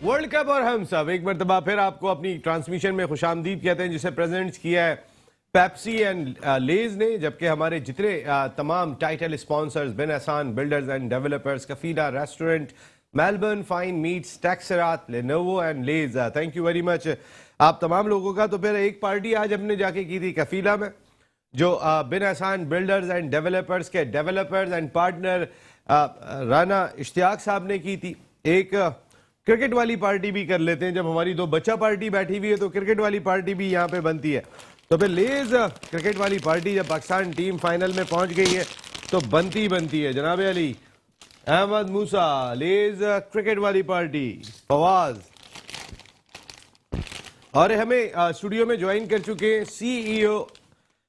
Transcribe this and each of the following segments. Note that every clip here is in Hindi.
वर्ल्ड कप और हम सब एक मरतबा फिर आपको अपनी ट्रांसमिशन में खुशामदीद कहते हैं, जिसे प्रेजेंट किया है पेप्सी एंड लेज ने, जबकि हमारे जितने तमाम title sponsors Bin Ehsan builders and developers, Kafila restaurant, Melbourne fine meats, टेक्सरात, Lenovo and Lay's, thank you very much आप तमाम लोगों का। तो फिर एक पार्टी आज हमने जाके की थी कफीला में, जो Bin Ehsan builders and developers के developers and partner Rana Ishtiaq साहब ने की थी। एक क्रिकेट वाली पार्टी भी कर लेते हैं, जब हमारी दो बच्चा पार्टी बैठी हुई है तो क्रिकेट वाली पार्टी भी यहाँ पे बनती है। तो फिर लेज क्रिकेट वाली पार्टी जब पाकिस्तान टीम फाइनल में पहुंच गई है तो बनती है। जनाब अली अहमद मूसा, लेज क्रिकेट वाली पार्टी, फवाज, और हमें स्टूडियो में ज्वाइन कर चुके हैं CEO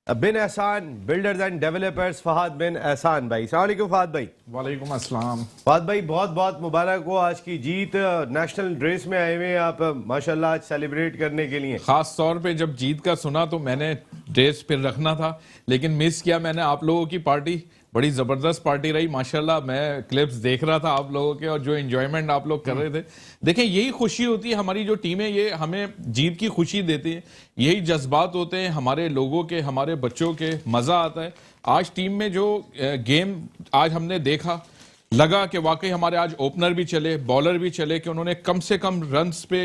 bin Ehsan builders and developers Fahad बिन एहसान भाई। अस्सलाम वालेकुम फहद भाई। वालेकुम अस्सलाम। फहद भाई बहुत बहुत मुबारक हो आज की जीत। नेशनल ड्रेस में आए हुए हैं आप माशाल्लाह आज सेलिब्रेट करने के लिए। खास तौर पे जब जीत का सुना तो मैंने ड्रेस फिर रखना था, लेकिन मिस किया मैंने आप लोगों की पार्टी। बड़ी जबरदस्त पार्टी रही माशाल्लाह। मैं क्लिप्स देख रहा था आप लोगों के और जो एंजॉयमेंट आप लोग कर रहे थे। देखें, यही खुशी होती है हमारी जो टीमें ये हमें जीत की खुशी देती है। यही जज्बात होते हैं हमारे लोगों के, हमारे बच्चों के, मजा आता है। आज टीम में जो गेम आज हमने देखा, लगा कि वाकई हमारे आज ओपनर भी चले, बॉलर भी चले, कि उन्होंने कम से कम रन्स पे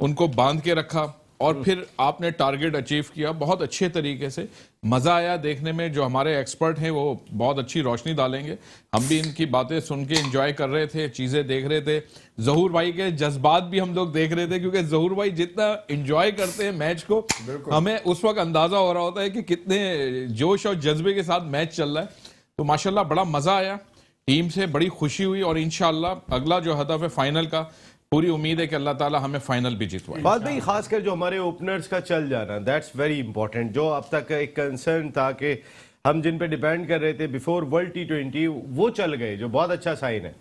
उनको बांध के रखा और फिर आपने टारगेट अचीव किया बहुत अच्छे तरीके से। मजा आया देखने में। जो हमारे एक्सपर्ट हैं वो बहुत अच्छी रोशनी डालेंगे। हम भी इनकी बातें सुन के एंजॉय कर रहे थे, चीजें देख रहे थे। जहूर भाई के जज्बात भी हम लोग देख रहे थे, क्योंकि जहूर भाई जितना एंजॉय करते हैं मैच को, हमें उस वक्त अंदाजा हो रहा होता है कि कितने जोश और जज्बे के साथ मैच चल रहा है। तो माशाल्लाह बड़ा मजा आया, टीम से बड़ी खुशी हुई और इंशाल्लाह अगला जो हदफ है फाइनल का, पूरी उम्मीद है कि अल्लाह ताला हमें फाइनल भी जितवाए। बात भाई खासकर जो हमारे ओपनर्स का चल जाना, दैट्स वेरी इंपॉर्टेंट। जो अब तक एक कंसर्न था कि हम जिन पे डिपेंड कर रहे थे बिफोर वर्ल्ड T20, वो चल गए, जो बहुत अच्छा साइन है।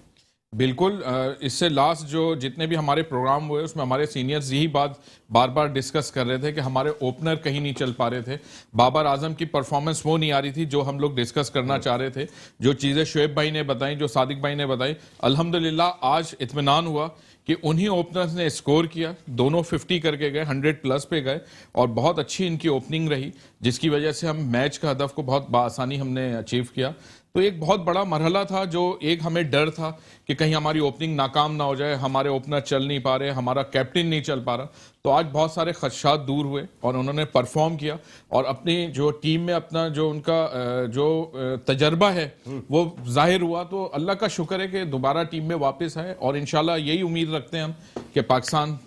बिल्कुल। इससे लास्ट जो जितने भी हमारे प्रोग्राम हुए उसमें हमारे सीनियर्स यही बात बार बार डिस्कस कर रहे थे कि हमारे ओपनर कहीं नहीं चल पा रहे थे। बाबर आजम की परफॉर्मेंस वो नहीं आ रही थी जो हम लोग डिस्कस करना चाह रहे थे। जो चीज़ें शुएब भाई ने बताई, जो सादिक भाई ने बताई, अल्हम्दुलिल्लाह आज इत्मीनान हुआ कि उन्हीं ओपनर्स ने स्कोर किया। दोनों 50 करके गए, 100 प्लस पे गए और बहुत अच्छी इनकी ओपनिंग रही, जिसकी वजह से हम मैच का हदफ को बहुत बासानी हमने अचीव किया। तो एक बहुत बड़ा मरहला था जो एक हमें डर था कि कहीं हमारी ओपनिंग नाकाम ना हो जाए, हमारे ओपनर चल नहीं पा रहे, हमारा कैप्टन नहीं चल पा रहा। तो आज बहुत सारे खदशात दूर हुए और उन्होंने परफॉर्म किया और अपनी जो टीम में अपना जो उनका जो तजर्बा है वो जाहिर हुआ। तो अल्लाह का शुक्र है कि दोबारा टीम में वापस आए और इंशाल्लाह यही उम्मीद रखते हैं हम कि पाकिस्तान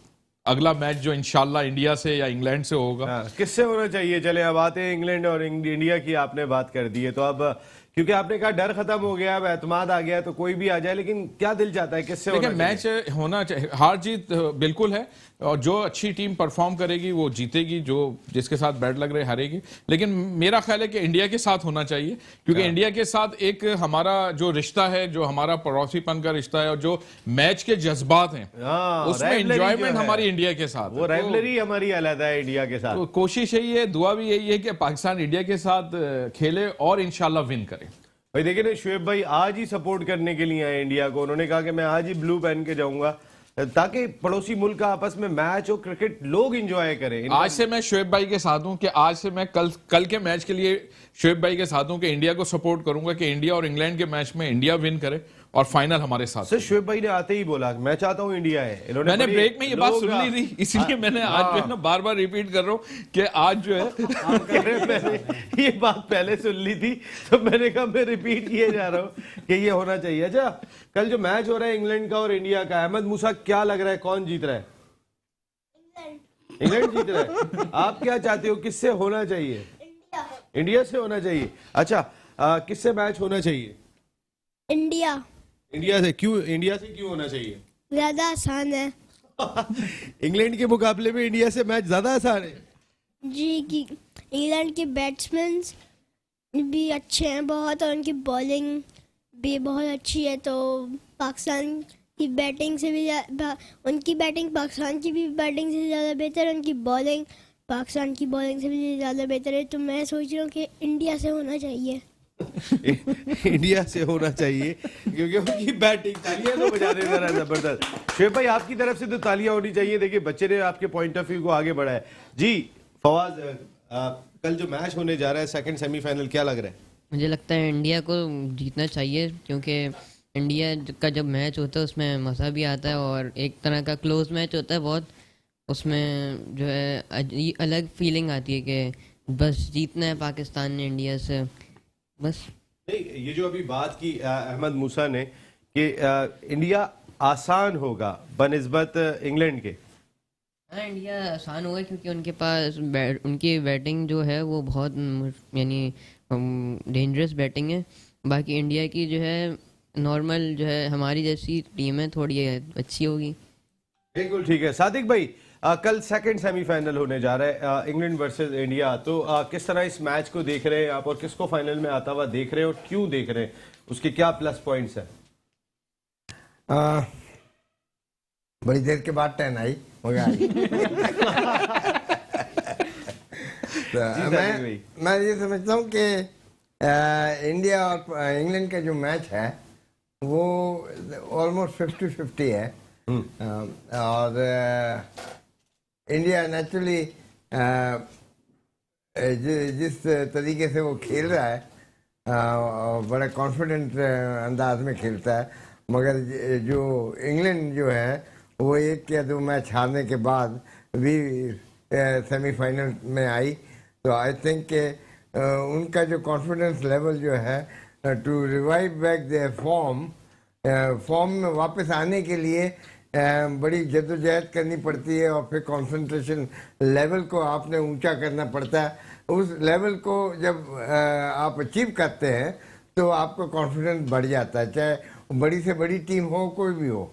अगला मैच जो इंशाल्लाह इंडिया से या इंग्लैंड से होगा। किससे होना चाहिए? चले अब आते हैं इंग्लैंड और इंडिया की, आपने बात कर दी है तो अब क्योंकि आपने कहा डर खत्म हो गया, अब एतमाद आ गया, तो कोई भी आ जाए, लेकिन क्या दिल चाहता है किससे होना चाहिए? मैच होना चाहिए, हार जीत बिल्कुल है और जो अच्छी टीम परफॉर्म करेगी वो जीतेगी, जो जिसके साथ बैड लग रहे हारेगी। लेकिन मेरा ख्याल है कि इंडिया के साथ होना चाहिए, क्योंकि इंडिया के साथ एक हमारा जो रिश्ता है, जो हमारा पड़ोसीपन का रिश्ता है और जो मैच के जज्बात हैं, उसमें एंजॉयमेंट हमारी इंडिया के साथ, वो राइवलरी हमारी अलग है इंडिया के साथ। तो कोशिश यही है, दुआ भी यही है कि पाकिस्तान इंडिया के साथ खेले और इंशाल्लाह विन करे। भाई देखिए ना, शुएब भाई आज ही सपोर्ट करने के लिए आए इंडिया को। उन्होंने कहा कि मैं आज ही ब्लू पहन के जाऊंगा ताकि पड़ोसी मुल्क का आपस में मैच और क्रिकेट लोग एंजॉय करें। आज से मैं शुएब भाई के साथ हूं कि आज से मैं कल के मैच के लिए शुएब भाई के साथ हूं कि इंडिया को सपोर्ट करूंगा कि इंडिया और इंग्लैंड के मैच में इंडिया विन करे और फाइनल हमारे साथ। सर शुएब भाई ने आते ही बोला मैं चाहता हूं इंडिया है। मैंने ब्रेक में ये बात सुन ली थी, इसलिए मैंने आज जो है ना बार बार रिपीट कर रहा हूं कि आज जो है मैंने ये बात पहले सुन ली थी तो मैंने कहा मैं रिपीट किए जा रहा हूं कि ये होना चाहिए। अच्छा, कल जो मैच हो रहा है इंग्लैंड का और इंडिया का, अहमद मूसा क्या लग रहा है कौन जीत रहा है? इंग्लैंड जीत रहा है। आप क्या चाहते हो, किससे होना चाहिए? इंडिया से होना चाहिए। अच्छा, किससे मैच होना चाहिए? इंडिया। इंडिया से क्यों? इंडिया से क्यों होना चाहिए? ज्यादा आसान है। इंग्लैंड के मुकाबले में इंडिया से मैच ज्यादा आसान है जी, कि इंग्लैंड के बैट्समैन भी अच्छे हैं बहुत और उनकी बॉलिंग भी बहुत अच्छी है। तो पाकिस्तान की बैटिंग से भी उनकी बैटिंग पाकिस्तान की भी बैटिंग से ज़्यादा बेहतर है, उनकी बॉलिंग पाकिस्तान की बॉलिंग से भी ज़्यादा बेहतर है। तो मैं सोच रहा हूँ कि इंडिया से होना चाहिए। इंडिया से होना चाहिए क्योंकि उनकी बैटिंग, तालियां तो बजाने जरा जबरदस्त। शुएब भाई आपकी तरफ से तो तालियां होनी चाहिए, देखिए बच्चे ने आपके पॉइंट ऑफ व्यू को आगे बढ़ाया। जी फवाद, कल जो मैच होने जा रहा है सेकंड सेमीफाइनल, क्या लग रहा है? मुझे लगता है इंडिया को जीतना चाहिए, क्योंकि इंडिया का जब मैच होता है उसमें मज़ा भी आता है और एक तरह का क्लोज मैच होता है बहुत, उसमें जो है अलग फीलिंग आती है कि बस जीतना है पाकिस्तान ने इंडिया से, बस। नहीं, ये जो अभी बात की अहमद मूसा ने कि इंडिया आसान होगा बनिस्बत इंग्लैंड के, हाँ इंडिया आसान होगा क्योंकि उनके पास उनकी बैटिंग जो है वो बहुत यानी डेंजरस बैटिंग है। बाकी इंडिया की जो है नॉर्मल जो है हमारी जैसी टीम है, थोड़ी अच्छी होगी। बिल्कुल ठीक है। सादिक भाई, कल सेकंड सेमीफाइनल होने जा रहा है इंग्लैंड वर्सेस इंडिया, तो किस तरह इस मैच को देख रहे हैं आप और किसको फाइनल में आता हुआ देख रहे हैं और क्यों देख रहे हैं, उसके क्या प्लस पॉइंट्स हैं? बड़ी देर के बाद 10 आई हो गया। तो मैं ये समझता हूँ कि इंडिया और इंग्लैंड का जो मैच है वो ऑलमोस्ट 50-50 है। और इंडिया नेचुरली जिस तरीके से वो खेल रहा है बड़ा कॉन्फिडेंट अंदाज में खेलता है, मगर जो इंग्लैंड जो है वो एक या दो मैच हारने के बाद भी सेमीफाइनल में आई। तो आई थिंक उनका जो कॉन्फिडेंस लेवल जो है to revive back their form में वापस आने के लिए बड़ी जद्दोजहद करनी पड़ती है और फिर कंसंट्रेशन लेवल को आपने ऊंचा करना पड़ता है। उस लेवल को जब आप अचीव करते हैं तो आपका कॉन्फिडेंस बढ़ जाता है, चाहे बड़ी से बड़ी टीम हो कोई भी हो।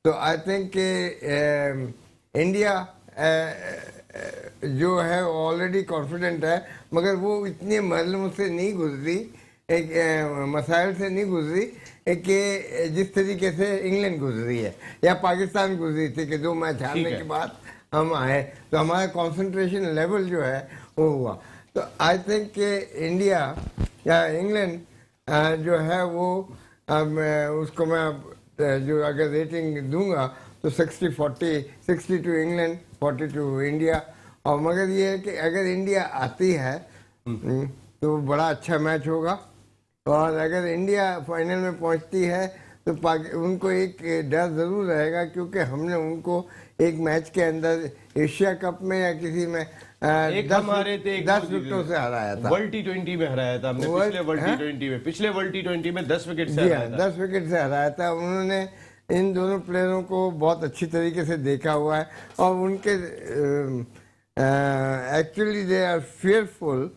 तो आई थिंक इंडिया जो है ऑलरेडी कॉन्फिडेंट है, मगर वो इतने मरहलों से नहीं गुजरी, एक मसाइल से नहीं गुजरी कि जिस तरीके से इंग्लैंड गुजरी है या पाकिस्तान गुजरी थी कि 2 मैच हारने के बाद हम आए, तो हमारा कंसंट्रेशन लेवल जो है वो हुआ। तो आई थिंक कि इंडिया या इंग्लैंड जो है वो उसको मैं जो अगर रेटिंग दूंगा तो 60-40, 60 टू इंग्लैंड, 40 टू इंडिया। और मगर ये है कि अगर इंडिया आती है तो बड़ा अच्छा मैच होगा, और अगर इंडिया फाइनल में पहुंचती है तो उनको एक डर ज़रूर रहेगा, क्योंकि हमने उनको एक मैच के अंदर एशिया कप में या किसी में 10 विकेटों से हराया था। वर्ल्ड T20 में हराया था हमने, पिछले वर्ल्ड T20 में 10 विकेट से हराया था। 10 विकेट से हराया था। उन्होंने इन दोनों प्लेयरों को बहुत अच्छी तरीके से देखा हुआ है और उनके एक्चुअली दे आर फियरफुल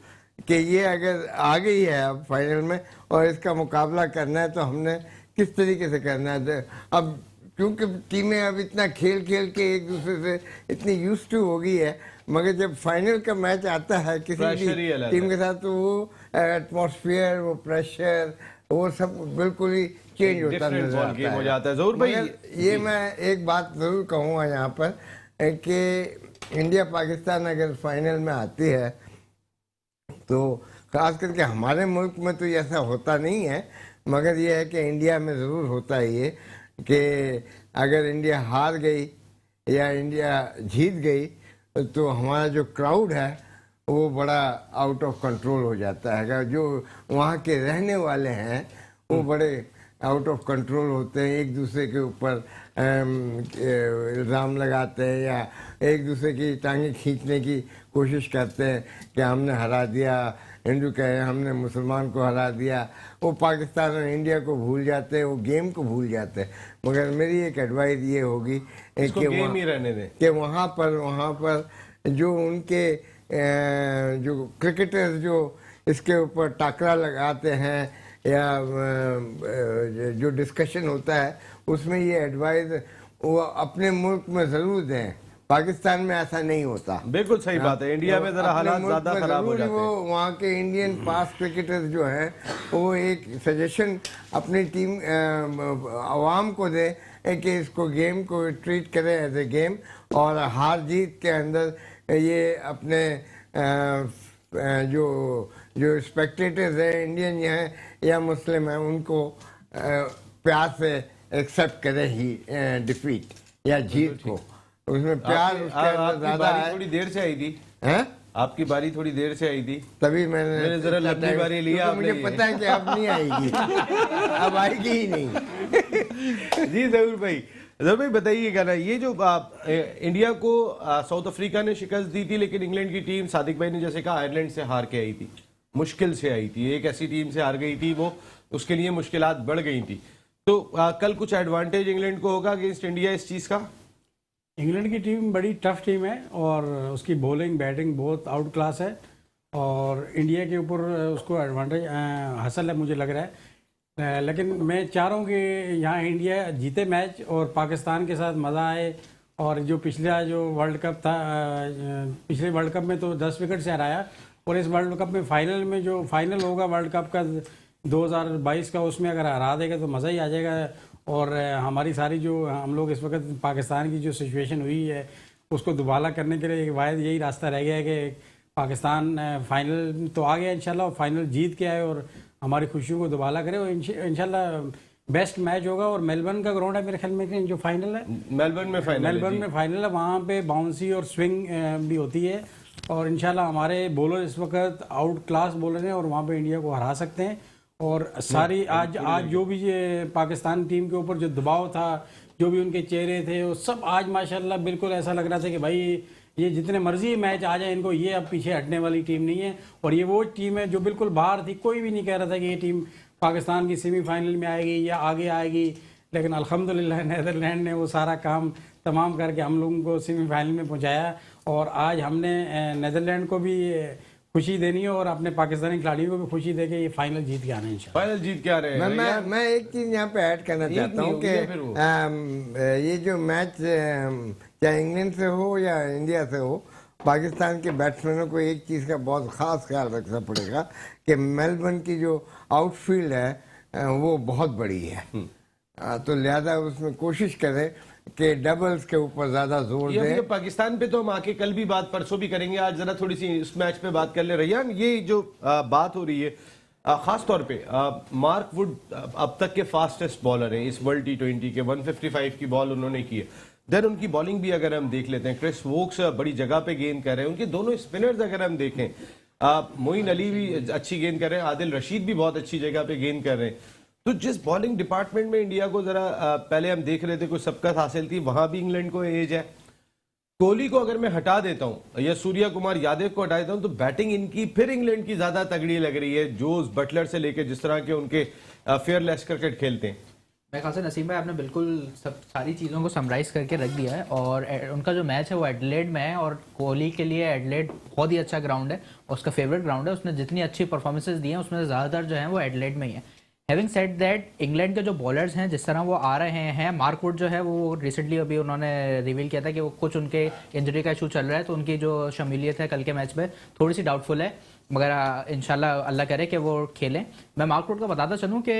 कि ये अगर आ गई है अब फाइनल में और इसका मुकाबला करना है तो हमने किस तरीके से करना है। अब क्योंकि टीमें अब इतना खेल खेल के एक दूसरे से इतनी यूज्ड टू हो गई है, मगर जब फाइनल का मैच आता है किसी भी टीम के साथ तो वो एटमॉस्फेयर, वो प्रेशर, वो सब बिल्कुल ही चेंज होता नजर आता है। ज़रूर भाई, ये मैं एक बात ज़रूर कहूँगा यहाँ पर कि इंडिया पाकिस्तान अगर फाइनल में आती है तो खास करके हमारे मुल्क में तो ऐसा होता नहीं है, मगर ये है कि इंडिया में ज़रूर होता है ये कि अगर इंडिया हार गई या इंडिया जीत गई तो हमारा जो क्राउड है वो बड़ा आउट ऑफ कंट्रोल हो जाता है। जो वहाँ के रहने वाले हैं वो बड़े आउट ऑफ कंट्रोल होते हैं, एक दूसरे के ऊपर इल्ज़ाम लगाते हैं या एक दूसरे की टांगें खींचने की कोशिश करते हैं कि हमने हरा दिया, हिंदू कहे हमने मुसलमान को हरा दिया। वो पाकिस्तान और इंडिया को भूल जाते हैं, वो गेम को भूल जाते हैं। मगर मेरी एक एडवाइस ये होगी कि वहाँ पर जो उनके जो क्रिकेटर्स जो इसके ऊपर टाकरा लगाते हैं या जो डिस्कशन होता है उसमें ये एडवाइस वो अपने मुल्क में ज़रूर दें। पाकिस्तान में ऐसा नहीं होता। बिल्कुल सही बात है, इंडिया में जरा हालात ज़्यादा खराब हो जाते हैं। वो वहाँ के इंडियन पास क्रिकेटर्स जो हैं वो एक सजेशन अपनी टीम आवाम को दे कि इसको गेम को ट्रीट करें एज ए गेम, और हार जीत के अंदर ये अपने जो जो स्पेक्टेटर्स है इंडियन हैं या मुस्लिम हैं उनको प्यार से एक्सेप्ट करे ही डिफीट या जीत को, उसमें प्यार उसके अंदर ज्यादा है। थोड़ी देर से आई थी हैं? आपकी बारी थोड़ी देर से आई थी, तभी मैंने जरा लंबी बारी लिया क्योंकि मुझे आपने। पता है कि अब नहीं आएगी अब आएगी ही नहीं। जी जरूर भाई, जरूर भाई बताइएगा ना, ये जो इंडिया को साउथ अफ्रीका ने शिकस्त दी थी, लेकिन इंग्लैंड की टीम सादिक भाई ने जैसे कहा आयरलैंड से हार के आई थी, मुश्किल से आई थी, एक ऐसी टीम से हार गई थी वो, उसके लिए मुश्किलात बढ़ गई थी। तो कल कुछ एडवांटेज इंग्लैंड को होगा अगेंस्ट इंडिया इस चीज का? इंग्लैंड की टीम बड़ी टफ टीम है और उसकी बॉलिंग बैटिंग बहुत आउट क्लास है और इंडिया के ऊपर उसको एडवांटेज हासिल है मुझे लग रहा है। लेकिन मैं चाह रहा हूँ कि यहाँ इंडिया जीते मैच और पाकिस्तान के साथ मज़ा आए। और जो पिछला जो वर्ल्ड कप था, पिछले वर्ल्ड कप में तो 10 विकेट से हराया और इस वर्ल्ड कप में फाइनल में जो फाइनल होगा वर्ल्ड कप का 2022 का, उसमें अगर हरा देगा तो मज़ा ही आ जाएगा। और हमारी सारी जो हम लोग इस वक्त पाकिस्तान की जो सिचुएशन हुई है उसको दुबाला करने के लिए वाहिद यही रास्ता रह गया है कि पाकिस्तान फाइनल तो आ गया इंशाल्लाह, और फाइनल जीत के आए और हमारी खुशियों को दुबाला करे और इंशाल्लाह बेस्ट मैच होगा। और मेलबर्न का ग्राउंड है मेरे ख्याल में जो फाइनल है, मेलबर्न में फाइनल है, वहाँ पे बाउंसी और स्विंग भी होती है और इंशाल्लाह हमारे बॉलर इस वक्त आउट क्लास बॉलर हैं और वहाँ पे इंडिया को हरा सकते हैं। और सारी आज जो भी ये पाकिस्तान टीम के ऊपर जो दबाव था, जो भी उनके चेहरे थे, वो सब आज माशाल्लाह बिल्कुल ऐसा लग रहा था कि भाई ये जितने मर्जी मैच आ जाए इनको, ये अब पीछे हटने वाली टीम नहीं है। और ये वो टीम है जो बिल्कुल बाहर थी, कोई भी नहीं कह रहा था कि ये टीम पाकिस्तान की सेमीफाइनल में आएगी या आगे आएगी, लेकिन अल्हम्दुलिल्लाह नेदरलैंड ने वो सारा काम तमाम करके हम लोगों को सेमीफाइनल में पहुंचाया। और आज हमने नेदरलैंड को भी खुशी देनी है और अपने पाकिस्तानी खिलाड़ियों को भी खुशी दे के ये फाइनल जीत के आना है इंशाल्लाह। फाइनल जीत के आ रहे हैं। मैं एक चीज यहाँ पे ऐड करना चाहता हूँ कि ये जो मैच चाहे इंग्लैंड से हो या इंडिया से हो, पाकिस्तान के बैट्समैनों को एक चीज़ का बहुत ख़ास ख्याल रखना पड़ेगा कि मेलबर्न की जो आउटफील्ड है वो बहुत बड़ी है, तो लिहाजा उसमें कोशिश करें कि डबल्स के ऊपर ज्यादा जोर दें। पाकिस्तान पे तो हम आके कल भी बात, परसों भी करेंगे, आज जरा थोड़ी सी इस मैच पे बात कर ले। रैयान, ये जो बात हो रही है खास तौर पे मार्क वुड अब तक के फास्टेस्ट बॉलर हैं इस वर्ल्ड T20 के, 155 की बॉल उन्होंने की है। देन उनकी बॉलिंग भी अगर हम देख लेते हैं, क्रिस वोक्स बड़ी जगह पे गेंद कर रहे हैं, उनके दोनों स्पिनर्स अगर हम देखें, मोइन अली भी अच्छी गेंद कर रहे हैं, आदिल रशीद भी बहुत अच्छी जगह पे गेंद कर रहे हैं। तो जिस बॉलिंग डिपार्टमेंट में इंडिया को जरा पहले हम देख रहे थे कुछ सबकत हासिल थी, वहां भी इंग्लैंड को एज है। कोहली को अगर मैं हटा देता हूं या सूर्या कुमार यादव को हटा देता हूं तो बैटिंग इनकी फिर इंग्लैंड की ज्यादा तगड़ी लग रही है, जोस बटलर से लेकर जिस तरह के उनके फेयरलेस क्रिकेट खेलते हैं। मेरे ख्याल से नसीम भाई आपने बिल्कुल सब सारी चीज़ों को समराइज करके रख दिया है। और उनका जो मैच है वो एडलेड में है और कोहली के लिए एडलेड बहुत ही अच्छा ग्राउंड है और उसका फेवरेट ग्राउंड है। उसने जितनी अच्छी परफॉर्मेंसेज दी हैं उसमें से ज़्यादातर जो है वो एडलेड में ही है। हैविंग सेड दैट, इंग्लैंड के जो बॉलर्स हैं जिस तरह वो आ रहे हैं, मार्क वुड जो है वो रिसेंटली अभी उन्होंने रिवील किया था कि वो कुछ उनके इंजरी का इशू चल रहा है, तो उनकी जो शमूलियत है कल के मैच में थोड़ी सी डाउटफुल है, मगर इंशाल्लाह अल्लाह करे कि वो खेलें। मैं मार्क वुड को बताता चलूँ कि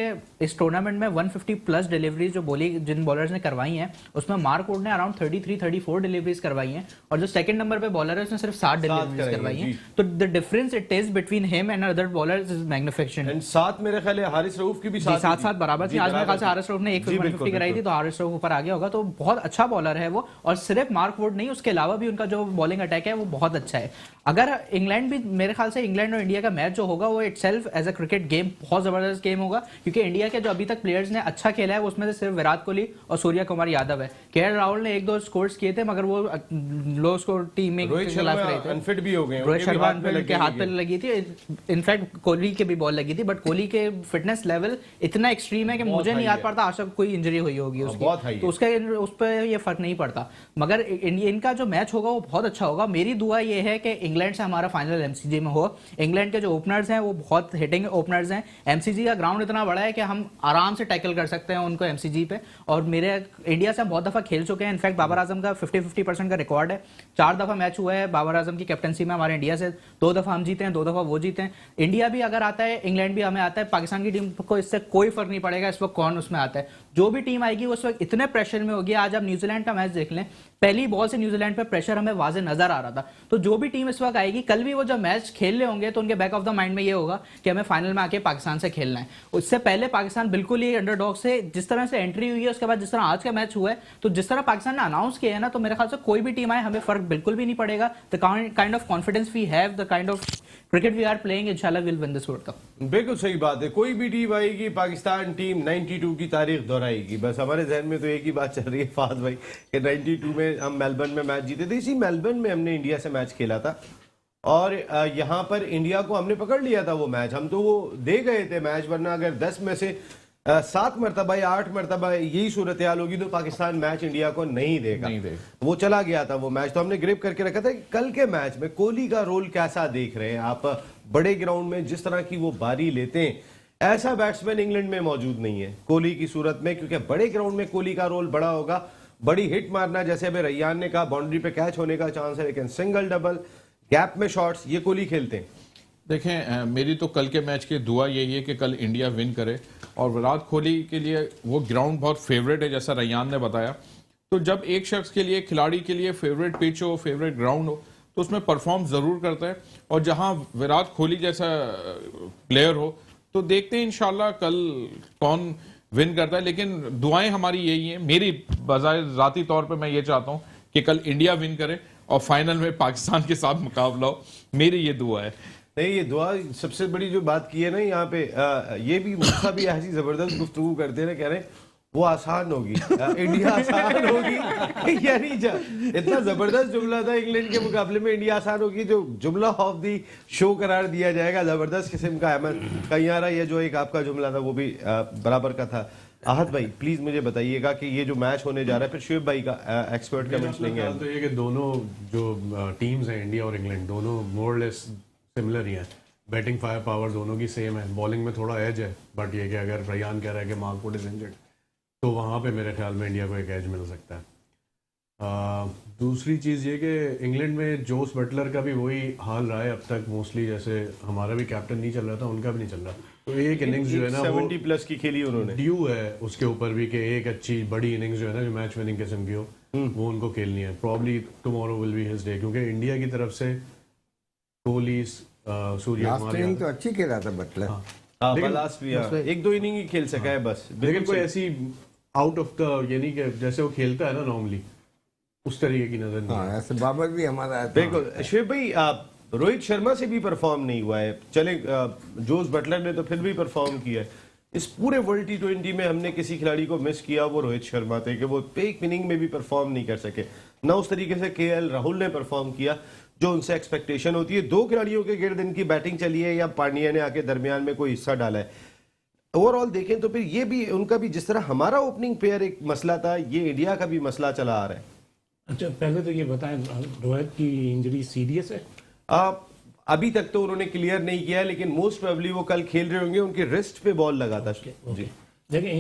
इस टूर्नामेंट में 150 प्लस डिलीवरीज जो जिन बॉलर्स ने करवाई हैं उसमें मार्क वुड ने अराउंड 33-34 डिलीवरीज करवाई हैं और जो सेकंड नंबर पे बॉलर है उसने सिर्फ 7 डिलीवरीज करवाई हैं। तो the difference it is between him and other bowlers is magnificent. And साथ मेरे ख्याल है हारिस रऊफ की भी साथ बराबर थी। आज मेरे ख्याल से हारिस रऊफ ने 150 कराई थी, तो हारिस रऊफ ऊपर आ गया होगा। तो बहुत अच्छा बॉलर है वो, और सिर्फ मार्क वुड नहीं, उसके अलावा भी उनका जो बॉलिंग अटैक है वो बहुत अच्छा है। अगर इंग्लैंड भी, मेरे ख्याल से इंग्लैंड और इंडिया का मैच जो होगा वो itself as a cricket game बहुत जबरदस्त गेम होगा, क्योंकि इंडिया के जो अभी तक प्लेयर्स ने अच्छा खेला है उसमें से सिर्फ विराट कोहली और सूर्या कुमार यादव है। केएल राहुल ने 1-2 स्कोर्स किए थे मगर वो लो स्कोर टीम में खिलाफ रहे थे। अनफिट भी हो गए, रोहित शर्मा के हाथ पे लगी थी, इनफैक्ट कोहली के भी बॉल लगी थी, बट कोहली के फिटनेस लेवल इतना एक्सट्रीम है कि मुझे नहीं याद पड़ता आज तक कोई इंजरी हुई होगी उसकी, तो उसका उस पर ये फर्क नहीं पड़ता। मगर इनका जो मैच होगा वो बहुत अच्छा होगा। मेरी दुआ ये है कि इंग्लैंड से हमारा फाइनल एमसीजी में हो। इंग्लैंड के जो ओपनर्स हैं वो बहुत हिटिंग ओपनर्स हैं। एमसीजी का ग्राउंड इतना बड़ा है कि हम आराम से टैकल कर सकते हैं उनको एमसीजी पे, और मेरे इंडिया से हम बहुत दफा खेल चुके हैं। इनफैक्ट बाबर आजम का 50-50% का रिकॉर्ड है। 4 दफा मैच हुआ है बाबर आजम की कैप्टनसी में हमारे इंडिया से, 2 दफा हम जीते हैं, 2 दफा वो जीते हैं। इंडिया भी अगर आता है, इंग्लैंड भी हमें आता है, पाकिस्तान की टीम को इससे कोई फर्क नहीं पड़ेगा इस वक्त कौन उसमें आता है। जो भी टीम आएगी उस वक्त इतने प्रेशर में होगी। आज आप न्यूजीलैंड का मैच देख लें, पहली बॉल से न्यूजीलैंड पे प्रेशर हमें वाजे नजर आ रहा था। तो जो भी टीम इस वक्त आएगी, कल भी वो जब मैच खेल रहे होंगे तो उनके बैक ऑफ द माइंड में ये होगा कि हमें फाइनल में आके पाकिस्तान से खेलना है। उससे पहले पाकिस्तान बिल्कुल ही अंडरडॉग से जिस तरह से एंट्री हुई है, उसके बाद जिस तरह आज का मैच हुआ है, तो जिस तरह पाकिस्तान ने अनाउंस किया है ना, तो मेरे ख्याल से कोई भी टीम आए हमें फर्क बिल्कुल भी नहीं पड़ेगा। The kind of confidence we have, the kind of cricket we are playing, इंशाल्लाह will win this world cup. बिल्कुल सही बात है। कोई भी टीम आएगी, पाकिस्तान टीम 92 की तारीख दोहराएगी। बस हमारे जहन में तो एक ही बात चल रही है फाद भाई कि 92 में हम मेलबर्न में मैच जीते थे। इसी मेलबर्न में हमने इंडिया से मैच खेला था और यहाँ पर इंडिया को हमने पकड़ लिया था वो मैच। हम तो वो दे गए थे मैच, वरना अगर 10 में से 7 मरतबा या 8 मरतबा यही सूरत हाल होगी तो पाकिस्तान मैच इंडिया को नहीं देगा। वो चला गया था वो मैच, तो हमने ग्रिप करके रखा था कि कल के मैच में कोहली का रोल कैसा देख रहे हैं आप। बड़े ग्राउंड में जिस तरह की वो बारी लेते हैं, ऐसा बैट्समैन इंग्लैंड में मौजूद नहीं है कोहली की सूरत में, क्योंकि बड़े ग्राउंड में कोहली का रोल बड़ा होगा। बड़ी हिट मारना, जैसे अभी रैयान ने कहा, बाउंड्री पे कैच होने का चांस है, लेकिन सिंगल डबल गैप में शॉट्स ये कोहली खेलते हैं। देखें, मेरी तो कल के मैच की दुआ यही है कि कल इंडिया विन करे, और विराट कोहली के लिए वो ग्राउंड बहुत फेवरेट है, जैसा रैयान ने बताया। तो जब एक शख्स के लिए, खिलाड़ी के लिए फेवरेट पिच हो, फेवरेट ग्राउंड हो, तो उसमें परफॉर्म ज़रूर करता है। और जहां विराट कोहली जैसा प्लेयर हो तो देखते हैं इंशाल्लाह कल कौन विन करता है। लेकिन दुआएं हमारी यही हैं। मेरी बजाय ज़ाती तौर पे मैं ये चाहता हूं कि कल इंडिया विन करे और फाइनल में पाकिस्तान के साथ मुकाबला हो। मेरी ये दुआ है। नहीं, ये दुआ सबसे बड़ी जो बात की है ना यहाँ पे, ये भी मुझसे भी ऐसी जबरदस्त गुफ्तगू करते हैं ना, कह रहे हैं वो आसान होगी, इंडिया आसान होगी। यानी इतना जबरदस्त जुमला था इंग्लैंड के मुकाबले में, इंडिया आसान होगी, जो जुमला ऑफ दी शो करार दिया जाएगा, जबरदस्त किस्म का। अहमद कहीं आ रहा, ये जो एक आपका जुमला था वो भी बराबर का था। आहत भाई प्लीज मुझे बताइएगा कि ये जो मैच होने जा रहा है, फिर शुएब भाई का एक्सपर्ट कमेंट्स लेंगे। तो ये कि दोनों जो टीम्स हैं, इंडिया और इंग्लैंड, दोनों मोर लेस सिमिलर ही हैं। बैटिंग फायर पावर दोनों की सेम है, बॉलिंग में थोड़ा एज है, बट ये कि अगर रैयान कह रहा है कि मार्कवुड इज इंजर्ड तो वहाँ पे मेरे ख्याल में इंडिया को एक एज मिल सकता है। दूसरी चीज़ ये कि इंग्लैंड में जोस बटलर का भी वही हाल रहा है अब तक मोस्टली, जैसे हमारा भी कैप्टन नहीं चल रहा था, उनका भी नहीं चल रहा। तो एक इनिंग्स जो है ना 70 प्लस की खेली उन्होंने, ड्यू है उसके ऊपर भी कि एक अच्छी बड़ी इनिंग्स जो है ना, जो मैच विनिंग किस्म की हो, वो उनको खेलनी है। Probably tomorrow will be his day, क्योंकि इंडिया की तरफ से कोहली, सूर्या कुमार इनिंग तो अच्छी खेला था बटलर। एक दो इनिंग ही खेल सका है बस। लेकिन कोई ऐसी आउट ऑफ द, यानी कि जैसे वो खेलता है ना नॉर्मली, उस तरीके की नजर नहीं है। ऐसे बाबर भी हमारा बिल्कुल। शुएब भाई, रोहित शर्मा से भी परफॉर्म नहीं हुआ है, चले जोस बटलर ने तो फिर भी परफॉर्म किया है। इस पूरे वर्ल्ड T20 में हमने किसी खिलाड़ी को मिस किया, वो रोहित शर्मा थे कि वो एक इनिंग में भी परफॉर्म नहीं कर सके। ना उस तरीके से KL राहुल ने परफॉर्म किया जो उनसे एक्सपेक्टेशन होती है। दो खिलाड़ियों के गिर्द इनकी बैटिंग चली है या पांड्या ने आके दरमियान में कोई हिस्सा डाला है। ओवरऑल देखें तो फिर ये भी उनका भी, जिस तरह हमारा ओपनिंग पेयर एक मसला था, ये इंडिया का भी मसला चला आ रहा है। अच्छा, पहले तो ये बताएं, रोहित की इंजरी सीरियस है? अभी तक तो उन्होंने क्लियर नहीं किया है, लेकिन मोस्ट प्रोबेबली वो कल खेल रहे होंगे। उनके रिस्ट पे बॉल लगा था। जी देखिए,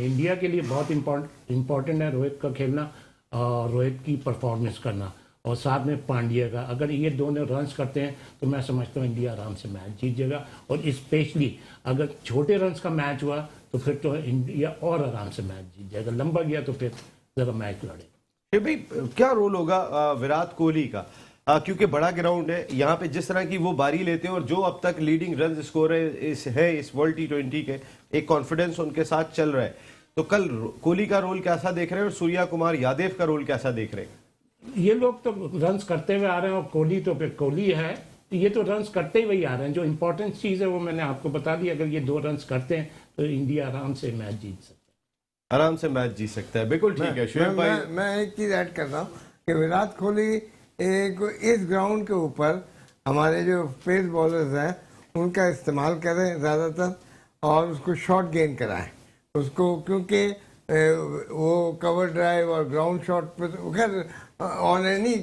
इंडिया के लिए बहुत इम्पोर्टेंट है रोहित का खेलना और रोहित की परफॉर्मेंस करना, और साथ में पांड्या का। अगर ये दोनों रन्स करते हैं तो मैं समझता हूँ इंडिया आराम से मैच जीत जाएगा। और स्पेशली अगर छोटे रन्स का मैच हुआ तो फिर तो इंडिया और आराम से मैच जीत जाएगा। लंबा गया तो फिर ज़रा मैच लड़ेगा। भाई क्या रोल होगा विराट कोहली का, क्योंकि बड़ा ग्राउंड है यहाँ पे, जिस तरह की वो बारी लेते हैं और जो अब तक लीडिंग रन स्कोर है इस वर्ल्ड T20 के, एक कॉन्फिडेंस उनके साथ चल रहा है। तो कल कोहली का रोल कैसा देख रहे हैं और सूर्या कुमार यादव का रोल कैसा देख रहे हैं? ये लोग तो रन्स करते हुए आ रहे हैं और कोहली तो फिर कोहली है, ये तो रन्स करते हुए आ रहे हैं। जो इंपॉर्टेंट चीज़ है वो मैंने आपको बता दी। अगर ये 2 रन्स करते हैं तो इंडिया आराम से मैच जीत सकता है। आराम से मैच जीत सकता है, बिल्कुल ठीक है। शुएब भाई, मैं एक चीज़ ऐड कर रहा हूँ कि विराट कोहली इस ग्राउंड के ऊपर हमारे जो पेस बॉलर्स हैं उनका इस्तेमाल करें ज़्यादातर, और उसको शॉट गेन कराएं उसको, क्योंकि वो कवर ड्राइव और ग्राउंड शॉट पे तो खैर ऑन एनी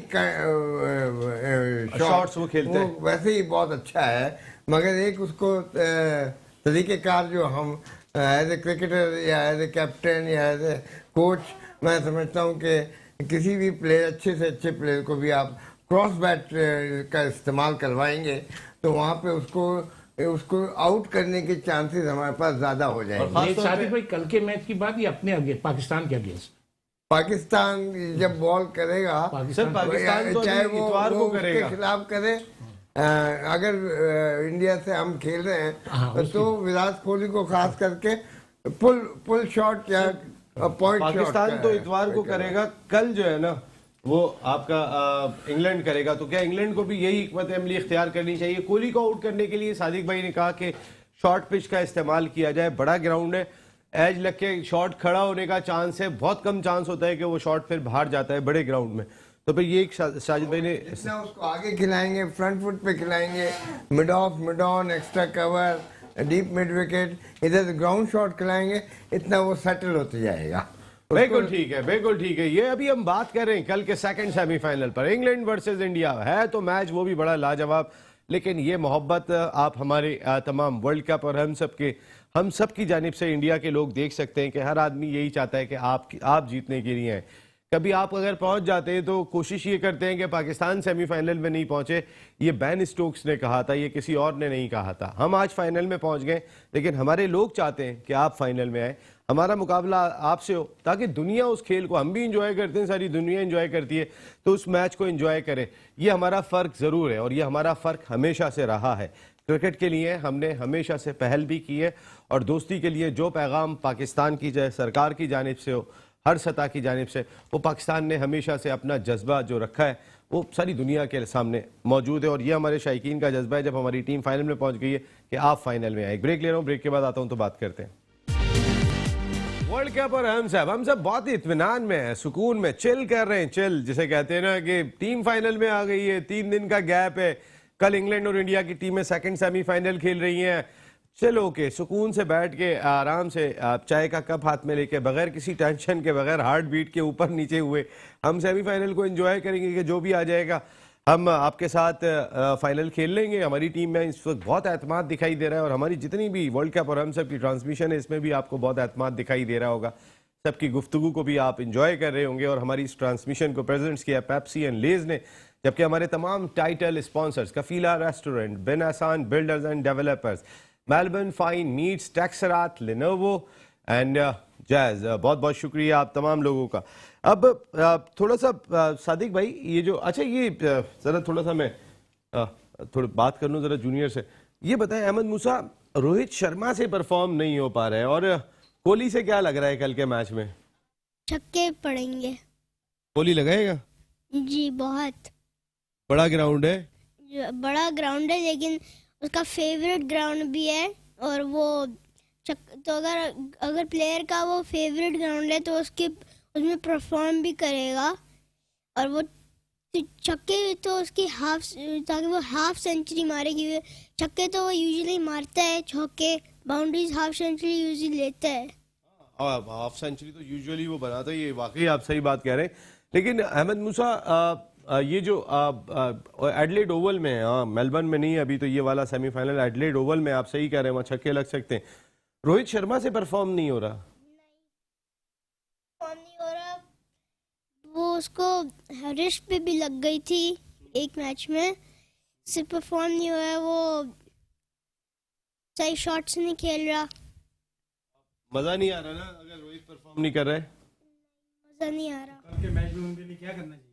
शॉट्स वो खेलते हैं, वैसे ही बहुत अच्छा है। मगर एक उसको तरीक़ेकार जो हम एज ए क्रिकेटर या एज ए कैप्टन या एज ए कोच, मैं समझता हूँ कि किसी भी प्लेयर, अच्छे से अच्छे प्लेयर को भी आप क्रॉस बैट का इस्तेमाल करवाएंगे तो वहाँ पे उसको आउट करने के चांसेस हमारे पास ज़्यादा हो जाएंगे। सादिक भाई, कल के मैच की बात या अपने अगेंस्ट, पाकिस्तान के अगेंस्ट? पाकिस्तान जब बॉल करेगा, पाकिस्तान तो चाहे वो इतवार को उसके करेगा, खिलाफ करे अगर इंडिया से हम खेल रहे हैं तो विराट कोहली को खास करके पुल शॉट या पॉइंट शॉट पाकिस्तान तो इतवार को करेगा, कल जो है ना वो आपका इंग्लैंड करेगा। तो क्या इंग्लैंड को भी यही हिकमत अमली इख्तियार करनी चाहिए? कोहली को आउट करने के लिए सादिक भाई ने कहा कि शॉर्ट पिच का इस्तेमाल किया जाए, बड़ा ग्राउंड है, एज लग के शॉट खड़ा होने का चांस है, बहुत कम चांस होता है कि वो शॉट फिर बाहर जाता है बड़े ग्राउंड में। तो फिर ये एक साजिद भाई ने जितना उसको आगे खिलाएंगे, फ्रंट फुट पे खिलाएंगे, mid of, mid on, extra cover, deep mid wicket, इधर से ग्राउंड शॉट खिलाएंगे, इतना वो सेटल होते जाएगा। बिल्कुल ठीक है, बिल्कुल ठीक है। ये अभी हम बात कर रहे हैं कल के सेकंड सेमीफाइनल पर, इंग्लैंड वर्सेस इंडिया है तो मैच वो भी बड़ा लाजवाब। लेकिन ये मोहब्बत आप हमारे तमाम वर्ल्ड कप और हम सब की जानिब से इंडिया के लोग देख सकते हैं कि हर आदमी यही चाहता है कि आप जीतने के लिए हैं। कभी आप अगर पहुंच जाते हैं तो कोशिश ये करते हैं कि पाकिस्तान सेमीफाइनल में नहीं पहुंचे। ये बैन स्टोक्स ने कहा था, ये किसी और ने नहीं कहा था। हम आज फाइनल में पहुंच गए, लेकिन हमारे लोग चाहते हैं कि आप फाइनल में आए, हमारा मुकाबला आपसे हो, ताकि दुनिया उस खेल को, हम भी इंजॉय करते हैं, सारी दुनिया इंजॉय करती है, तो उस मैच को इंजॉय करे। ये हमारा फ़र्क ज़रूर है और ये हमारा फ़र्क हमेशा से रहा है। क्रिकेट के लिए हमने हमेशा से पहल भी की है और दोस्ती के लिए जो पैगाम पाकिस्तान की सरकार की जानिब से हो, हर सतह की जानिब से, वो पाकिस्तान ने हमेशा से अपना जज्बा जो रखा है वो सारी दुनिया के सामने मौजूद है। और ये हमारे शायकीन का जज्बा है जब हमारी टीम फाइनल में पहुंच गई है कि आप फाइनल में आए। एक ब्रेक ले रहा हूँ, ब्रेक के बाद आता हूँ तो बात करते हैं वर्ल्ड कप। और हम सब बहुत ही इत्मीनान में है, सुकून में, चिल कर रहे हैं। चिल जिसे कहते हैं ना कि टीम फाइनल में आ गई है, 3 दिन का गैप है, कल इंग्लैंड और इंडिया की टीमें सेकंड सेमीफाइनल खेल रही हैं। चलो के सुकून से बैठ के आराम से चाय का कप हाथ में लेके, बगैर किसी टेंशन के, बगैर हार्ट बीट के ऊपर नीचे हुए हम सेमीफाइनल को एंजॉय करेंगे कि जो भी आ जाएगा हम आपके साथ फाइनल खेल लेंगे। हमारी टीम में इस वक्त बहुत एतमाद दिखाई दे रहा है और हमारी जितनी भी वर्ल्ड कप और हम सब की ट्रांसमिशन है इसमें भी आपको बहुत एतमाद दिखाई दे रहा होगा। सबकी गुफ्तगू को भी आप इंजॉय कर रहे होंगे। और हमारी इस ट्रांसमिशन को प्रेजेंट्स किया पेप्सी एंड लेज ने, जबकि हमारे तमाम title sponsors Kafila restaurant, Bin Ehsan builders and developers, Melbourne fine meats, टेक्सरात, लेनोवो एंड जैज, बहुत बहुत शुक्रिया आप तमाम लोगों का। अब थोड़ा सा सादिक भाई, ये जो अच्छा ये ज़रा थोड़ा सा मैं थोड़ी बात कर लूँ ज़रा जूनियर से। ये बताएं अहमद मूसा, रोहित शर्मा से परफॉर्म नहीं हो पा रहे हैं और कोहली से क्या लग रहा है कल के मैच में? छक्के पड़ेंगे। कोहली लगाएगा? जी बहुत बड़ा ग्राउंड है, बड़ा ग्राउंड है, लेकिन उसका फेवरेट ग्राउंड भी है। और वो तो अगर प्लेयर का वो फेवरेट ग्राउंड है तो उसमें परफॉर्म भी करेगा। और वो छक्के तो उसकी ताकि वो हाफ सेंचुरी मारेगी। छक्के तो वो यूजुअली मारता है, चौके बाउंड्रीज हाफ सेंचुरी यूजुअली लेता है। हाफ सेंचुरी तो यूजुअली वो बनाता है, ये वाकई आप सही बात कह रहे हैं। लेकिन अहमद मूसा, ये जो एडलेड ओवल में, हाँ मेलबर्न में नहीं, अभी तो ये वाला सेमीफाइनल एडलेड ओवल में, आप सही कह रहे हैं, वहाँ छक्के लग सकते हैं। रोहित शर्मा से परफॉर्म नहीं हो रहा, वो उसको रिस्ट पे भी लग गई थी एक मैच में, से परफॉर्म नहीं हुआ है। वो सही शॉट्स नहीं खेल रहा। मजा नहीं आ रहा ना अगर रोहित परफॉर्म नहीं कर रहा है? मजा नहीं आ रहा। कल के मैच में उनके लिए क्या करना चाहिए?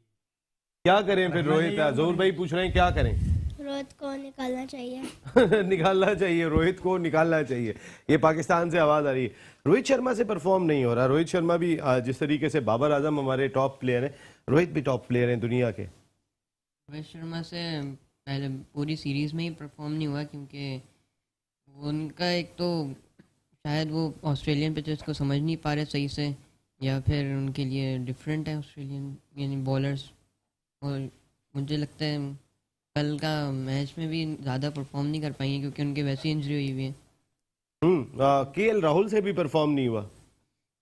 क्या करें फिर रोहित? जोर भाई पूछ रहे हैं क्या करें? रोहित को निकालना चाहिए। निकालना चाहिए, रोहित को निकालना चाहिए। ये पाकिस्तान से आवाज आ रही है। रोहित शर्मा से परफॉर्म नहीं हो रहा। रोहित शर्मा भी जिस तरीके से, बाबर आजम हमारे टॉप प्लेयर हैं, रोहित भी टॉप प्लेयर हैं दुनिया के। रोहित शर्मा से पहले पूरी सीरीज में ही परफॉर्म नहीं हुआ, क्योंकि उनका एक तो शायद वो ऑस्ट्रेलियन पिचेस को समझ नहीं पा रहे सही से, या फिर उनके लिए डिफरेंट है ऑस्ट्रेलियन यानी बॉलर्स। और मुझे लगता है कल का मैच में भी ज़्यादा परफॉर्म नहीं कर पाएंगे क्योंकि उनके वैसी इंजरी हुई हुई है। केएल राहुल से भी परफॉर्म नहीं हुआ।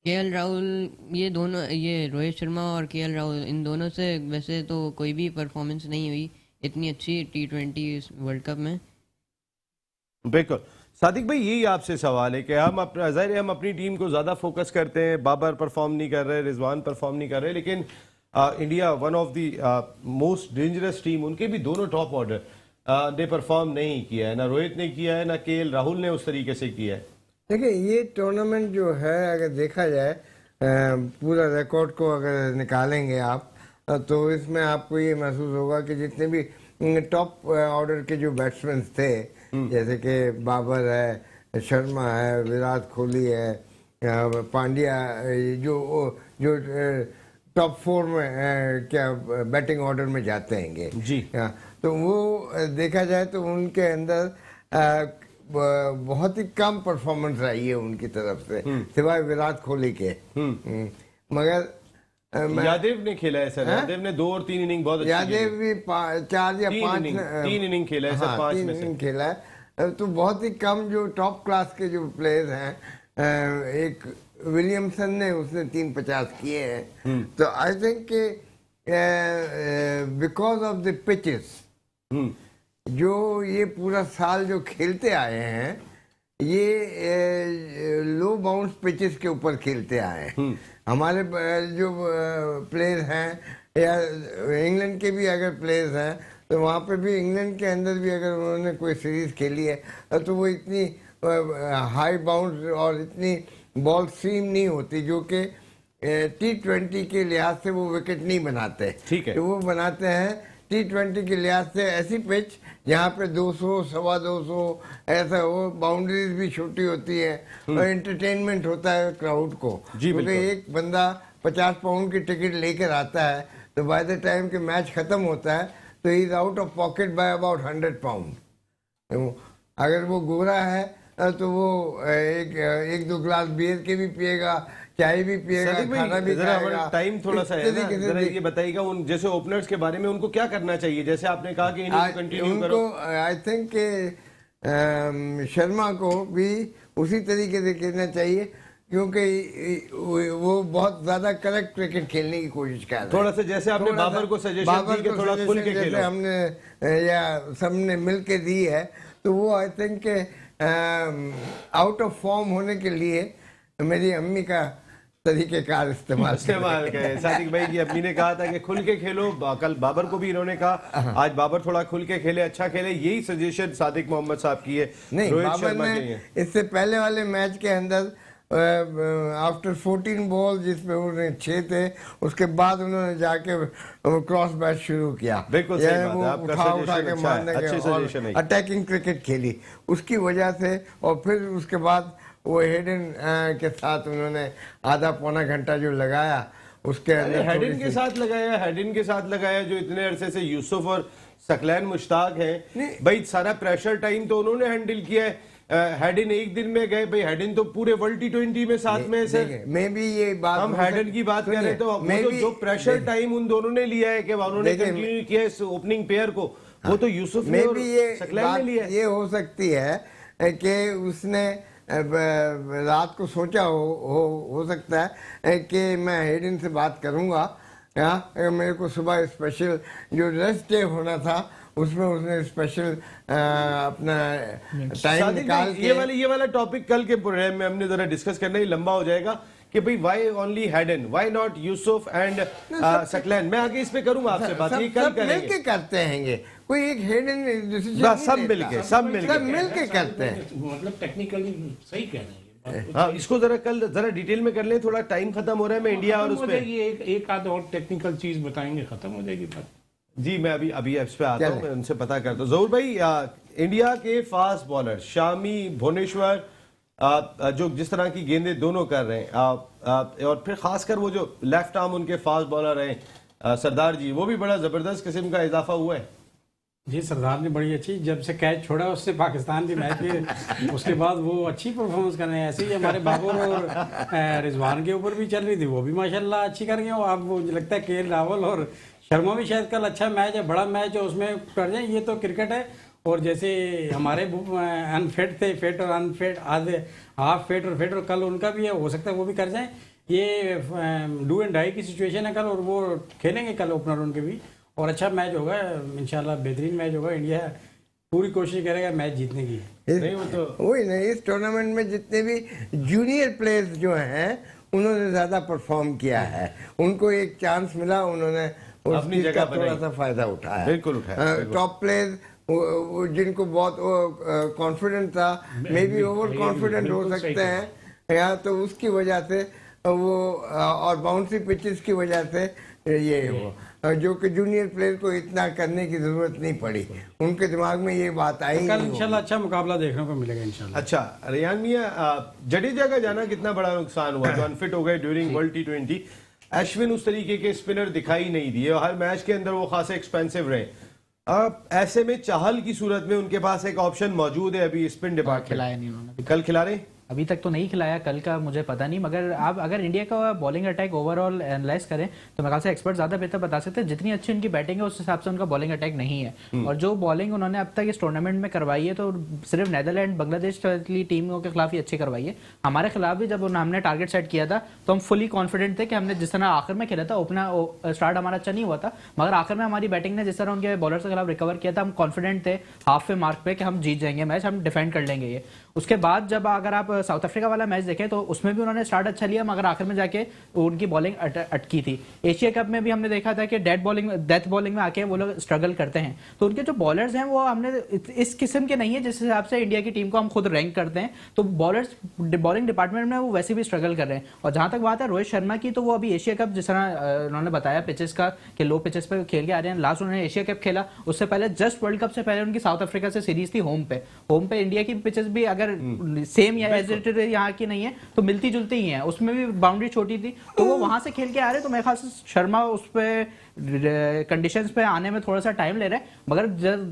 केएल राहुल, ये दोनों, ये रोहित शर्मा और केएल राहुल, इन दोनों से वैसे तो कोई भी परफॉर्मेंस नहीं हुई इतनी अच्छी T20 वर्ल्ड कप में। बिल्कुल सादिक भाई, यही आपसे सवाल है कि हम अपनी टीम को ज़्यादा फोकस करते हैं। बाबर परफॉर्म नहीं कर रहे, रिजवान परफॉर्म नहीं कर रहे, लेकिन India one of the most dangerous team, उनके भी दोनों टॉप ऑर्डर ने परफॉर्म नहीं किया है। ना रोहित ने किया है, ना केएल राहुल ने उस तरीके से किया है। देखिए ये टूर्नामेंट जो है, अगर देखा जाए पूरा रिकॉर्ड को अगर निकालेंगे आप, तो इसमें आपको ये महसूस होगा कि जितने भी टॉप ऑर्डर के जो बैट्समैन थे, जैसे कि बाबर है, शर्मा है, विराट कोहली है, पांड्या, जो जो टॉप 4 में क्या बैटिंग ऑर्डर में जाते हैंगे जी। तो वो देखा जाए तो उनके अंदर बहुत ही कम परफॉर्मेंस रही है उनकी तरफ से, सिवाय विराट कोहली के। मगर यादव ने खेला है सर, यादव ने 2 और 3 इनिंग बहुत अच्छी यादव भी 4 या 5 3 इनिंग खेला है सर, 5 में से इनिंग खेला है। तो बहुत ही कम जो टॉप क्लास के जो प्लेयर्स हैं, एक विलियमसन ने उसने 350 किए हैं। तो I think because of the pitches, जो ये पूरा साल जो खेलते आए हैं, ये लो बाउंस पिचेस के ऊपर खेलते आए हैं। हमारे जो प्लेयर्स हैं या इंग्लैंड के भी अगर प्लेयर्स हैं, तो वहाँ पे भी इंग्लैंड के अंदर भी अगर उन्होंने कोई सीरीज खेली है तो वो इतनी हाई बाउंस और इतनी बॉल स्ट्रीम नहीं होती, जो कि T20 के लिहाज से वो विकेट नहीं बनाते। ठीक है। तो वो बनाते हैं T20 के लिहाज से ऐसी पिच जहाँ पे 200, 225 ऐसा हो, बाउंड्रीज भी छोटी होती है और एंटरटेनमेंट होता है क्राउड को। क्योंकि एक बंदा 50 पाउंड की टिकट लेकर आता है, तो बाय द टाइम के मैच खत्म होता है तो he is out of pocket by about 100 pound. तो अगर वो गोरा है तो वो एक 2 गिलास बियर के भी पिएगा, चाय भी पिएगा, खाना भी खाएगा। टाइम थोड़ा सा है ना, जरा ये बताइएगा उन जैसे ओपनर्स के बारे में उनको क्या करना चाहिए, जैसे आपने कहा कि इनिंग कंटिन्यू करो। आई थिंक शर्मा को भी उसी तरीके से खेलना चाहिए, क्योंकि वो बहुत ज्यादा करेक्ट क्रिकेट खेलने की कोशिश कर रहे हैं। थोड़ा सा जैसे आपने बाबर को सजेशन दी कि थोड़ा खुल के खेलो, हमने या सबने मिल के दी है, तो वो I think out of form होने के लिए मेरी अम्मी का तरीकेकार इस्तेमाल करें। सादिक भाई की अम्मी ने कहा था कि खुल के खेलो, कल बाबर को भी इन्होंने कहा, आज बाबर थोड़ा खुल के खेले, अच्छा खेले, यही सजेशन सादिक मोहम्मद साहब की है। नहीं, बाबर ने इससे पहले वाले मैच के अंदर आफ्टर 14 बॉल जिसमें उन्होंने 6 थे, उसके बाद उन्होंने जाके क्रॉस बैट शुरू किया। बिल्कुल सही बात है, आपका उठा के मारने के अटैकिंग क्रिकेट खेली उसकी वजह से। और फिर उसके बाद वो हेडन के साथ उन्होंने आधा पौना घंटा जो लगाया, उसके अंदर हेडन के साथ लगाया जो इतने अरसे से यूसुफ और सकलैन मुश्ताक हैं भाई, सारा प्रेशर टाइम तो उन्होंने हैंडल किया है। हेडन एक दिन में गए भाई, हेडन तो पूरे वर्ल्ड T20 में साथ में सर। मैं भी ये बात, हम हेडन की बात कर रहे हैं तो जो प्रेशर टाइम उन दोनों ने लिया है कि उन्होंने कंटिन्यू किया इस ओपनिंग पेयर को, वो तो यूसुफ ने और सकलैन ने लिया। ये हो सकती है कि उसने रात को सोचा हो सकता है कि मैं हेडन से बात करूंगा, मेरे को सुबह स्पेशल जो रेस्ट डे होना था उसमें उसने स्पेशल अपना टाइम निकाल के ये वाला टॉपिक कल के प्रोग्राम में हमने जरा डिस्कस करना ही लंबा हो जाएगा कि भाई why only Hayden, why not Yusuf and Saqlain. मैं आगे इस पे करूंगा आपसे बात, ये कल करेंगे। मिलके करते हैं कोई एक हेडन डिसीजन सब मिलके करते हैं। मतलब टेक्निकली सही कह रहे हैं। हाँ, इसको जरा डिटेल में कर लें, थोड़ा टाइम खत्म हो रहा है। मैं इंडिया और उस पे एक आध और टेक्निकल चीज बताएंगे, खत्म हो जाएगी बात। जी, मैं अभी इस पे आता हूँ, मैं उनसे पता करता हूँ। जहूर भाई, इंडिया के फास्ट बॉलर शामी, भुवनेश्वर, जो जिस तरह की गेंदें दोनों कर रहे हैं, और फिर खासकर वो जो लेफ्ट आर्म उनके फास्ट बॉलर हैं सरदार जी, वो भी बड़ा जबरदस्त किस्म का इजाफा हुआ है। जी, सरदार ने बड़ी अच्छी, जब से कैच छोड़ा उससे पाकिस्तान भी मैच भी उसके बाद वो अच्छी परफॉर्मेंस कर रहे हैं। ऐसे ही हमारे बाबर और रिजवान के ऊपर भी चल रही थी, वो भी माशाल्लाह अच्छी कर गए। और अब मुझे लगता है KL राहुल और शर्मा भी शायद कल अच्छा मैच है, बड़ा मैच है, उसमें कर जाए। ये तो क्रिकेट है, और जैसे हमारे अनफिट थे, फिट और अनफिट, आधे हाफ फिट और फिट, और कल उनका भी है, हो सकता है वो भी कर जाए। ये डू एंड डाई की सिचुएशन है कल, और वो खेलेंगे कल ओपनर उनके भी, और अच्छा मैच होगा इंशाल्लाह, बेहतरीन मैच होगा। इंडिया पूरी कोशिश करेगा मैच जीतने की। नहीं, वो तो वही नहीं, इस टूर्नामेंट में जितने भी जूनियर प्लेयर्स जो हैं उन्होंने ज्यादा परफॉर्म किया है, उनको एक चांस मिला, उन्होंने अपनी जगह थोड़ा सा फायदा उठाया। बिल्कुल उठाया। टॉप प्लेयर्स जिनको बहुत कॉन्फिडेंट था, मे बी ओवर कॉन्फिडेंट हो सकते हैं या, तो उसकी वजह से वो और बाउंसी पिचेस की वजह से ये हो, जो कि जूनियर प्लेयर को इतना करने की जरूरत नहीं पड़ी, उनके दिमाग में ये बात आई कल नहीं इंशाल्लाह अच्छा मुकाबला देखने को मिलेगा इंशाल्लाह। अच्छा रेयान मियां, जडेजा का जाना कितना बड़ा नुकसान हुआ, जो अनफिट हो गए ड्यूरिंग वर्ल्ड T20। अश्विन उस तरीके के स्पिनर दिखाई नहीं दिए और हर मैच के अंदर वो खासे एक्सपेंसिव रहे। अब ऐसे में चाहल की सूरत में उनके पास एक ऑप्शन मौजूद है अभी स्पिन डिपार्टमेंट। खिलाया नहीं उन्होंने, कल खिला रहे, अभी तक तो नहीं खिलाया, कल का मुझे पता नहीं। मगर आप अगर इंडिया का बॉलिंग अटैक ओवरऑल एनालाइज करें तो मेरे ख्याल से एक्सपर्ट ज्यादा बेहतर बता सकते हैं। जितनी अच्छी उनकी बैटिंग है उस हिसाब से उनका बॉलिंग अटैक नहीं है। और जो बॉलिंग उन्होंने अब तक इस टूर्नामेंट में करवाई है तो सिर्फ नेदरलैंड बांग्लादेश वाली टीमों के खिलाफ ही अच्छी करवाई है। हमारे खिलाफ भी जब हमने टारगेट सेट किया था तो हम फुली कॉन्फिडेंट थे कि हमने जिस तरह आखिर में खेला था, ओपनर स्टार्ट हमारा अच्छा नहीं हुआ था, मगर आखिर में हमारी बैटिंग ने जिस तरह उनके बॉलर के खिलाफ रिकवर किया था, हम कॉन्फिडेंट थे हाफ पे मार्क पे कि हम जीत जाएंगे मैच, हम डिफेंड कर लेंगे ये। उसके बाद जब अगर आप साउथ अफ्रीका वाला मैच देखें तो उसमें भी उन्होंने स्टार्ट अच्छा लिया, मगर आखिर में जाके उनकी बॉलिंग अटकी थी। एशिया कप में भी हमने देखा था कि डेथ बॉलिंग में आके वो लोग स्ट्रगल करते हैं। तो उनके जो बॉलर्स हैं वो हमने इस किस्म के नहीं है जिस हिसाब से इंडिया की टीम को हम खुद रैंक करते हैं। तो बॉलर्स बॉलिंग डिपार्टमेंट में वो वैसे भी स्ट्रगल कर रहे हैं। और जहां तक बात है रोहित शर्मा की, तो वो अभी एशिया कप जिस तरह उन्होंने बताया पिचेस का कि लो पिचेस पे खेल के आ रहे हैं। लास्ट उन्होंने एशिया कप खेला, उससे पहले जस्ट वर्ल्ड कप से पहले उनकी साउथ अफ्रीका से सीरीज थी होम पे इंडिया की पिचेस भी अगर सेम या एज इट इज यहाँ की नहीं है तो मिलती जुलती ही हैं, उसमें भी बाउंड्री छोटी थी, तो वो वहां से खेल के आ रहे। तो मेरे ख्याल से शर्मा उस पे कंडीशंस पे आने में थोड़ा सा टाइम ले रहे हैं, मगर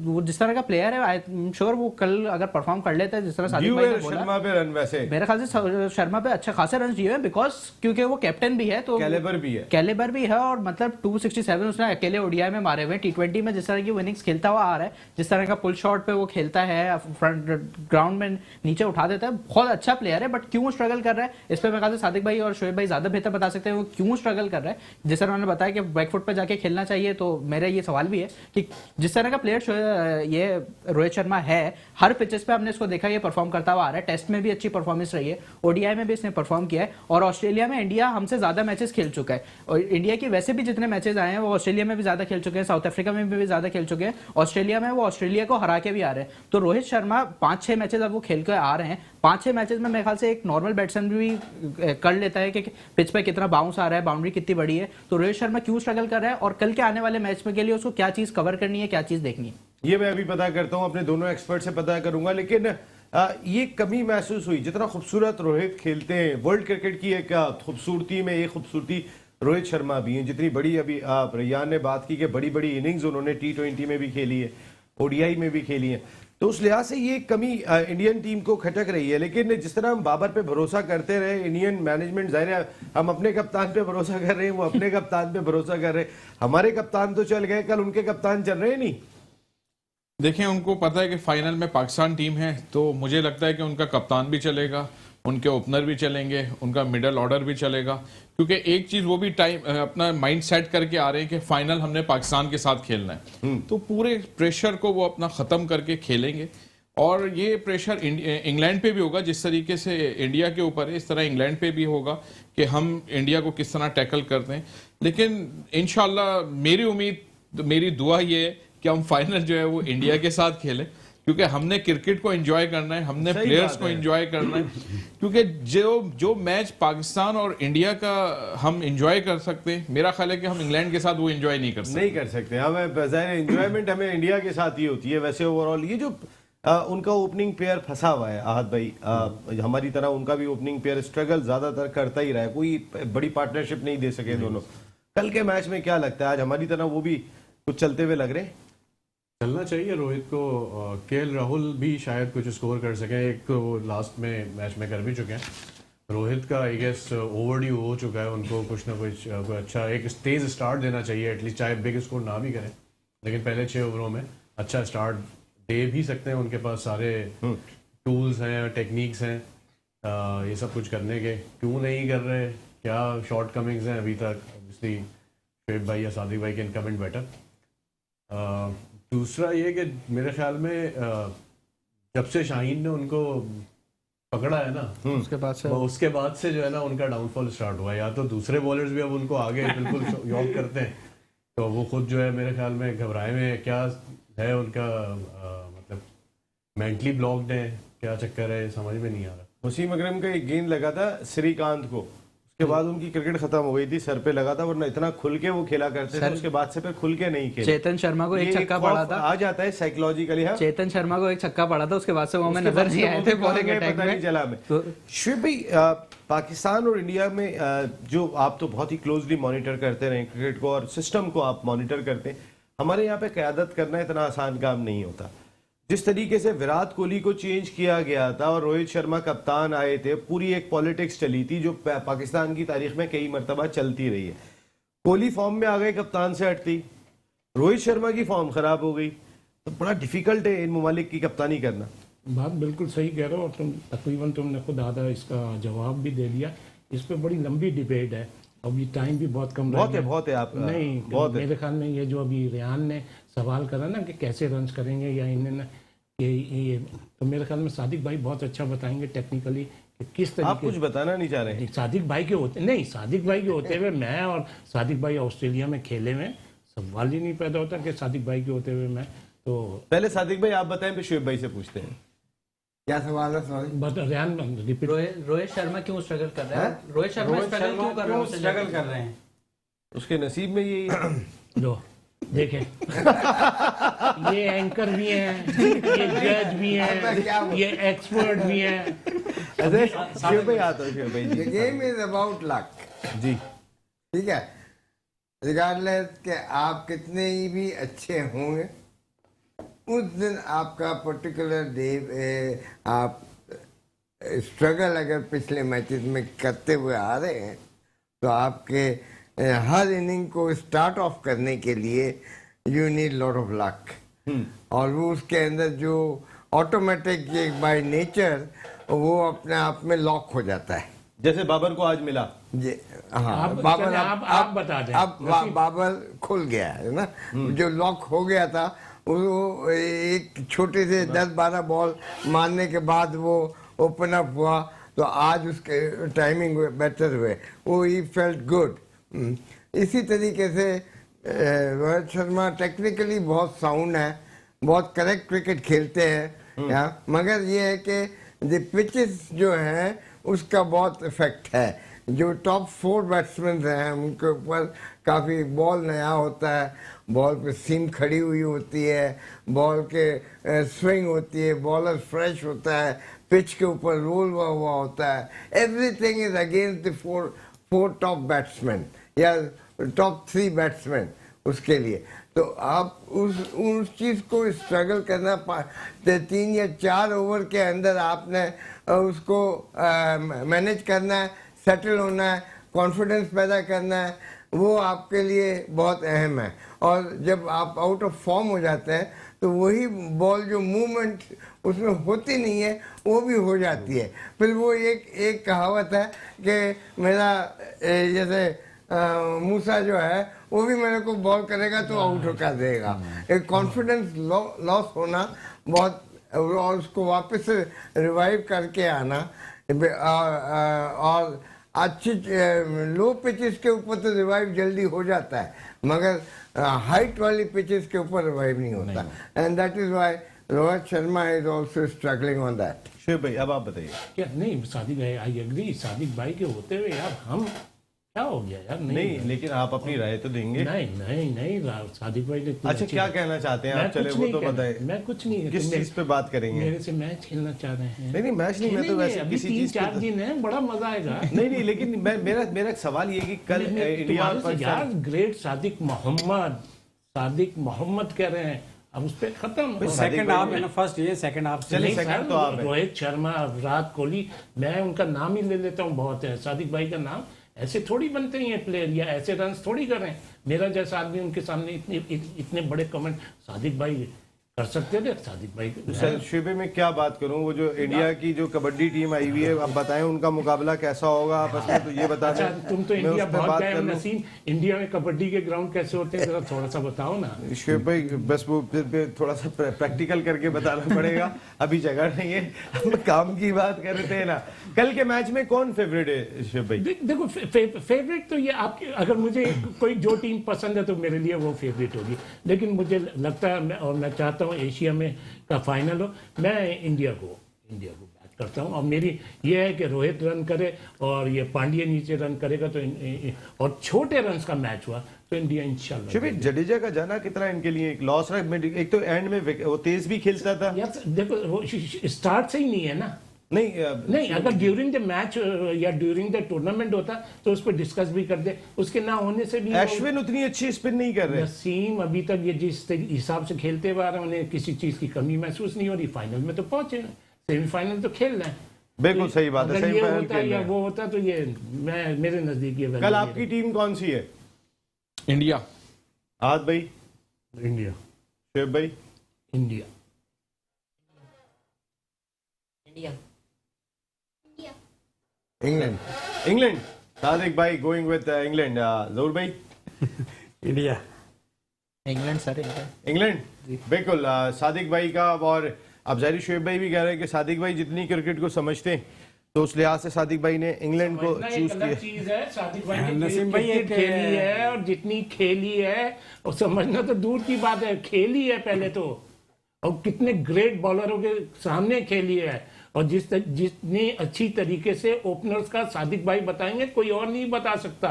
वो जिस तरह का प्लेयर है आई एम श्योर वो कल अगर परफॉर्म कर लेता है जिस तरह सादिक भाई ने बोला। शर्मा पे रन वैसे मेरे ख्याल से शर्मा पे अच्छे खासे रन दिए हैं, बिकॉज क्योंकि वो कैप्टन भी है, तो कैलिबर भी है और मतलब 267 उसने अकेले ओडीआई में मारे हुए। T20 में जिस तरह की विनिंग्स खेलता हुआ आ रहा है, जिस तरह का पुल शॉट पे वो खेलता है, फ्रंट ग्राउंड में नीचे उठा देता है, बहुत अच्छा प्लेयर है। बट क्यों स्ट्रगल कर रहा है इस पे मेरे ख्याल से सादिक भाई और शोएब भाई ज्यादा बेहतर बता सकते हैं वो क्यों स्ट्रगल कर रहा है। जिस तरह उन्होंने बताया कि बैकफुट पे जाके खेलना चाहिए, तो मेरा ये सवाल भी है कि जिस तरह का प्लेयर ये रोहित शर्मा है, हर पिचेस पे हमने इसको देखा ये परफॉर्म करता हुआ आ रहा है। टेस्ट में भी अच्छी परफॉर्मेंस रही है, ओडीआई में भी इसने परफॉर्म किया है, और ऑस्ट्रेलिया में इंडिया हमसे ज्यादा मैचेस खेल चुका है। और इंडिया के वैसे भी जितने मैचेस आए हैं वो ऑस्ट्रेलिया में भी ज्यादा खेल चुके हैं, साउथ अफ्रीका में भी ज्यादा खेल चुके हैं, ऑस्ट्रेलिया में वो ऑस्ट्रेलिया को हरा के भी आ रहे हैं। तो रोहित शर्मा 5-6 मैचेस अब वो खेल कर आ रहे हैं, 5-6 मैचेस में मेरे ख्याल से एक नॉर्मल बैट्समैन भी कर लेता है कि पिच पे कितना बाउंस आ रहा है, बाउंड्री कितनी बड़ी है। तो रोहित शर्मा क्यों स्ट्रगल कर रहा है और कल के आने वाले मैच में के लिए उसको क्या चीज कवर करनी है, क्या चीज देखनी है, ये मैं अभी पता करता हूं, अपने दोनों एक्सपर्ट से पता करूंगा। लेकिन ये कमी महसूस हुई, जितना खूबसूरत रोहित खेलते हैं, वर्ल्ड क्रिकेट की एक खूबसूरती में ये खूबसूरती रोहित शर्मा भी हैं। जितनी बड़ी अभी रेयान ने बात की कि बड़ी बड़ी इनिंग्स उन्होंने T20 में भी खेली है, ओडीआई में भी खेली है, तो उस लिहाज से ये कमी इंडियन टीम को खटक रही है। लेकिन जिस तरह हम बाबर पे भरोसा करते रहे, इंडियन मैनेजमेंट जाहिर है हम अपने कप्तान पे भरोसा कर रहे हैं, वो अपने कप्तान पे भरोसा कर रहे हैं। हमारे कप्तान तो चल गए, कल उनके कप्तान चल रहे नहीं। देखिए उनको पता है कि फाइनल में पाकिस्तान टीम है, तो मुझे लगता है कि उनका कप्तान भी चलेगा, उनके ओपनर भी चलेंगे, उनका मिडल ऑर्डर भी चलेगा, क्योंकि एक चीज वो भी टाइम अपना माइंड सेट करके आ रहे हैं कि फाइनल हमने पाकिस्तान के साथ खेलना है, तो पूरे प्रेशर को वो अपना खत्म करके खेलेंगे। और ये प्रेशर इंग्लैंड पे भी होगा, जिस तरीके से इंडिया के ऊपर है इस तरह इंग्लैंड पे भी होगा कि हम इंडिया को किस तरह टैकल करते हैं। लेकिन इंशाल्लाह मेरी उम्मीद, मेरी दुआ ये है कि हम फाइनल जो है वो इंडिया के साथ खेलें, क्योंकि हमने क्रिकेट को एंजॉय करना है, हमने प्लेयर्स को एंजॉय करना है। क्योंकि जो मैच पाकिस्तान और इंडिया का हम एंजॉय कर सकते हैं, मेरा ख्याल है कि हम इंग्लैंड के साथ वो एंजॉय नहीं कर सकते। हमें ज़ाहिर एंजॉयमेंट हमें इंडिया के साथ ही होती है। वैसे ओवरऑल ये जो उनका ओपनिंग पेयर फंसा हुआ है आहत भाई, हमारी तरह उनका भी ओपनिंग पेयर स्ट्रगल ज्यादातर करता ही रहा है, कोई बड़ी पार्टनरशिप नहीं दे सके दोनों। कल के मैच में क्या लगता है, आज हमारी तरह वो भी कुछ चलते हुए लग रहे हैं? चलना चाहिए रोहित को। केएल राहुल भी शायद कुछ स्कोर कर सके, एक तो वो लास्ट में मैच में कर भी चुके हैं। रोहित का आई गेस ओवरड्यू हो चुका है, उनको कुछ ना कुछ अच्छा एक तेज स्टार्ट देना चाहिए एटलीस्ट, चाहे बिग स्कोर ना भी करें, लेकिन पहले 6 ओवरों में अच्छा स्टार्ट दे भी सकते हैं। उनके पास सारे टूल्स हैं, टेक्निक्स हैं ये सब कुछ करने के, क्यों नहीं कर रहे, क्या शॉर्ट कमिंग्स हैं अभी तक। ऑब्वियसली शोएब भाई या सादिक भाई कैन कमेंट बेटर। दूसरा ये कि मेरे ख्याल में जब से शाहीन ने उनको पकड़ा है ना, उसके बाद से जो है ना उनका डाउनफॉल स्टार्ट हुआ है। या तो दूसरे बॉलर्स भी अब उनको आगे बिल्कुल यॉक करते हैं, तो वो खुद जो है मेरे ख्याल में घबराए में, क्या है उनका मतलब मेंटली ब्लॉक्ड है, क्या चक्कर है समझ में नहीं आ रहा। वसीम अकरम का एक गेंद लगा था श्रीकांत को, के बाद उनकी क्रिकेट खत्म हो गई थी, सर पे लगा था, वरना इतना खुल के वो खेला करते थे, उसके बाद से फिर खुल के नहीं खेले। चेतन शर्मा को एक ये छक्का खौफ पड़ा था, आ जाता है साइकोलॉजिकली। हाँ, चेतन शर्मा को एक छक्का पड़ा था, उसके बाद से वो हमें उसके नजर बाद नहीं से आए वो थे भी कहाँ बॉलिंग गए अटैक पता नहीं में। चला हमें। तो शुभ भाई, पाकिस्तान और इंडिया में जो आप तो बहुत ही क्लोजली मॉनिटर करते रहे क्रिकेट को और सिस्टम को आप मॉनिटर करते हैं, हमारे यहाँ पे क़यादत करना इतना आसान काम नहीं होता। जिस तरीके से विराट कोहली को चेंज किया गया था और रोहित शर्मा कप्तान आए थे, पूरी एक पॉलिटिक्स चली थी जो पाकिस्तान की तारीख में कई मरतबा चलती रही है। कोहली फॉर्म में आ गए, कप्तान से हटती, रोहित शर्मा की फॉर्म खराब हो गई, तो बड़ा डिफिकल्ट है इन ममालिक की कप्तानी करना। बात बिल्कुल सही कह रहे हो, और तकरीबन तुमने खुद आधा इसका जवाब भी दे दिया। इस पे बड़ी लंबी डिबेट है, अभी टाइम भी बहुत कम बहुत रह है, बहुत है आप नहीं, बहुत है। मेरे ख्याल में ये जो अभी रेहान ने सवाल करा ना कि कैसे रन करेंगे या इन्हें ये तो मेरे ख्याल में सादिक भाई बहुत अच्छा बताएंगे टेक्निकली कि किस आप तरीके कुछ बताना नहीं चाह रहे हैं? सादिक भाई के होते नहीं, सादिक भाई के होते हुए मैं और सादिक भाई ऑस्ट्रेलिया में खेले में सवाल ही नहीं पैदा होता कि सादिक भाई के होते हुए मैं तो पहले सादिक भाई आप बताएं, फिर शुएब भाई से पूछते हैं। क्या सवाल है? Sorry, Rehan repeat. रोहित शर्मा क्यों स्ट्रगल कर रहा है? रोहित शर्मा स्ट्रगल क्यों कर रहा है? स्ट्रगल कर रहे हैं? उसके नसीब में यही लो देखें ये एंकर भी हैं, ये जज भी हैं, ये एक्सपर्ट भी हैं। शुएब भाई आता है, शुएब भाई द जी। Game is about luck. जी, ठीक है, रिगार्डलेस के आप कितने ही भी अच्छे होंगे, उस दिन आपका पर्टिकुलर डे आप स्ट्रगल अगर पिछले मैचेस में करते हुए आ रहे हैं तो आपके हर इनिंग को स्टार्ट ऑफ करने के लिए you need lot of luck, और वो उसके अंदर जो ऑटोमेटिक बाय नेचर वो अपने आप में लॉक हो जाता है। जैसे बाबर को आज मिला। जी हाँ, आप बता दें। अब बाबर खुल गया है ना, जो लॉक हो गया था वो एक छोटे से 10-12 बॉल मारने के बाद वो ओपन अप हुआ, तो आज उसके टाइमिंग बेटर हुए, वो ही फेल्ट गुड। इसी तरीके से रोहित शर्मा टेक्निकली बहुत साउंड है, बहुत करेक्ट क्रिकेट खेलते हैं यहाँ, मगर ये है कि द पिचेस जो हैं उसका बहुत इफेक्ट है। जो टॉप 4 बैट्समैन हैं उनके ऊपर काफ़ी बॉल नया होता है, बॉल पे सीम खड़ी हुई होती है, बॉल के स्विंग होती है, बॉलर फ्रेश होता है, पिच के ऊपर रोल हुआ होता है। Everything is against the four top batsman या टॉप 3 बैट्समैन उसके लिए। तो आप उस चीज़ को स्ट्रगल करना 3 या 4 ओवर के अंदर आपने उसको मैनेज करना है, सेटल होना है, कॉन्फिडेंस पैदा करना है, वो आपके लिए बहुत अहम है। और जब आप आउट ऑफ फॉर्म हो जाते हैं तो वही बॉल जो मूवमेंट उसमें होती नहीं है वो भी हो जाती है। फिर वो एक कहावत है कि मेरा जैसे मूसा जो है वो भी मेरे को बॉल करेगा तो आउट कर देगा। एक कॉन्फिडेंस लॉस होना बहुत, और उसको वापस से रिवाइव करके आना, और अच्छी लो पिचेस के ऊपर तो रिवाइव जल्दी हो जाता है, मगर हाइट वाली पिचेस के ऊपर रिवाइव नहीं होता, and that is why Rohit Sharma is also struggling on that. Shoaib भाई अब आप बताइए। क्या नहीं, सादिक भाई आई एग्री, सादिक भाई के होते हुए यार हम क्या हो गया यार? नहीं, लेकिन आप अपनी राय तो देंगे। नहीं सादिक भाई ने अच्छा, क्या कहना चाहते हैं आप? चले वो तो बताएं। मैं कुछ नहीं, किस चीज पे बात करेंगे? मेरे से मैच खेलना चाह रहे हैं। नहीं मैच नहीं, मैं तो वैसे किसी चीज पे 3-4 दिन है, बड़ा मजा आएगा। नहीं, लेकिन मेरा सवाल ये कि कल इंडिया और पाकिस्तान ग्रेट सादिक मोहम्मद कह रहे हैं, अब उस पर खत्म। सेकंड हाफ है ना, फर्स्ट ये सेकंड हाफ से चलिए, सेकंड तो आप है। रोहित शर्मा, विराट कोहली, मैं उनका नाम ही ले लेता हूँ, बहुत है सादिक भाई का नाम। ऐसे थोड़ी बनते हैं प्लेयर, या ऐसे रन थोड़ी कर रहे हैं। मेरा जैसा आदमी उनके सामने इतने बड़े कमेंट सादिक भाई कर सकते थे। सादिक भाई सर शुबे में क्या बात करूं, वो जो इंडिया की जो कबड्डी टीम आई हुई है, अब बताएं उनका मुकाबला कैसा होगा आपस में, तो ये बता दें। अच्छा, तुम तो मैं इंडिया उस पे बहुत बात गए कर हो लूं। नसीम, इंडिया में कबड्डी के ग्राउंड कैसे होते हैं, जरा थोड़ा सा बताओ ना। शुएब भाई बस वो फिर थोड़ा सा प्रैक्टिकल करके बताना पड़ेगा, अभी जगह नहीं है। हम काम की बात कर रहे थे ना। कल के मैच में कौन फेवरेट है शुएब भाई? देखो फेवरेट तो ये आपके, अगर मुझे कोई जो टीम पसंद है तो मेरे लिए वो फेवरेट होगी, लेकिन मुझे लगता है और मैं चाहता हूँ एशिया में का फाइनल हो, मैं इंडिया को बैक करता हूँ। और मेरी ये है कि रोहित रन करे और ये पांड्या नीचे रन करेगा तो और छोटे रन का मैच हुआ तो इंडिया इंशाल्लाह। शिविर जडेजा का जाना कितना इनके लिए एक लॉस रहा, एक तो एंड में वो तेज भी खेलता था। यार देखो वो स्टार्ट से ही नहीं है ना। नहीं अगर ड्यूरिंग द मैच या ड्यूरिंग द टूर्नामेंट होता तो उस पर डिस्कस भी कर दे, उसके ना होने से भी अश्विन उतनी अच्छी स्पिन नहीं कर रहे। नसीम अभी तक ये जिस हिसाब से खेलते हुए आ रहे हैं उन्हें किसी चीज की कमी महसूस नहीं हो रही। फाइनल में तो पहुंचे, सेमीफाइनल तो खेल रहे हैं। बिल्कुल सही बात है, अगर ये सेमीफाइनल होता खेल या रहे हैं। वो होता तो ये मैं मेरे नजदीक ये कल आपकी टीम कौन सी है? इंडिया। आद भाई? इंडिया। शेब भाई? India. India. England. England. Sadiq भाई गोइंग विद इंग्लैंड। जहूर भाई? India. England sir, England. England बिल्कुल। सादिक भाई का, और अब जाहिर शुएब भाई भी कह रहे हैं कि सादिक भाई जितनी क्रिकेट को समझते हैं तो उस लिहाज से सादिक भाई ने इंग्लैंड को चूज किया। चीज है सादिक भाई ने नसीम भाई क्रिकेट खेली है और जितनी खेली है और समझना तो दूर की बात है, खेली है पहले तो, और कितने ग्रेट बॉलरों के सामने खेली है। और जितनी अच्छी तरीके से ओपनर्स का सादिक भाई बताएंगे कोई और नहीं बता सकता।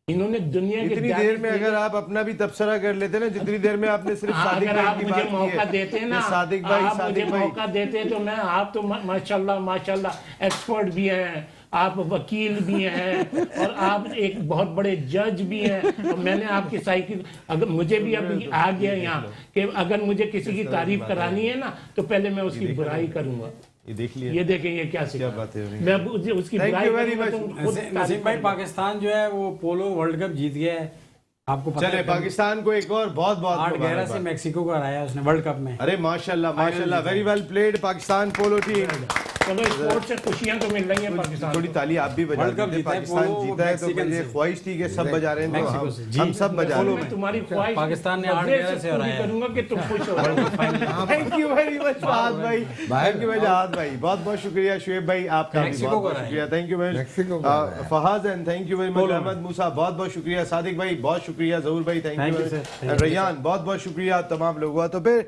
इन्होंने दुनिया के इतनी देर में अगर आप अपना भी तबसरा कर लेते ना, जितनी देर में आपने सिर्फ सादिक अगर भाई आप की मुझे बात की मौका है, देते ना, सादिक भाई, आप मुझे सादिक भाई मौका देते तो मैं, आप तो माशाल्लाह माशाल्लाह एक्सपर्ट भी हैं, आप वकील भी हैं और आप एक बहुत बड़े जज भी हैं। और मैंने आपकी साइकिल, अगर मुझे भी अभी आ गया यहाँ कि अगर मुझे किसी की तारीफ करानी है ना तो पहले मैं उसकी बुराई करूंगा। ये देख लिया, ये देखें ये क्या क्या बातें हो रही हैं। मैं उसकी Thank बुराई you very करूंगा तो much. खुद नसीम तारीफ भाई, करूंगा। पाकिस्तान जो है वो पोलो वर्ल्ड कप जीत गया है, आपको पता चले है। पाकिस्तान को एक और बहुत बहुत 8-11 से मुबारकबाद। मैक्सिको को हराया उसने वर्ल्ड कप में। अरे माशाल्लाह माशाल्लाह, very well played Pakistan polo team. चलो स्पोर्ट्स से खुशियां तो मिल रही हैं पाकिस्तान थोड़ी को। ताली आप भी बजा वर्ल्ड कप दीजिए। जीता है, पाकिस्तान पोलो जीता है तो मैक्सिकन मुझे से। ख्वाहिश थी कि सब बजा रहे हैं तो मैक्सिको से, हम जी। सब बजा रहे मैं हैं। तुम्हारी ख्वाहिश पाकिस्तान ने मजे 8-11 से पूरी हराया है। करूंगा कि तुम खुश हो। Thank you very much Fahad भाई, थैंक यू वेरी आद भाई, बहुत बहुत शुक्रिया। शुएब भाई आपका भी मैक्सिको बहुत को बहुत हराया। शुक्रिया, थैंक यू वेरी मैक्सिको को हराया। Fahad and thank you very much. Ahmed Musa बहुत बहुत शुक्रिया। सादिक भाई बहुत शुक्रिया। जहूर भाई thank Thank you you, sir. Very. Rayan बहुत बहुत शुक्रिया तमाम लोगों का। तो फिर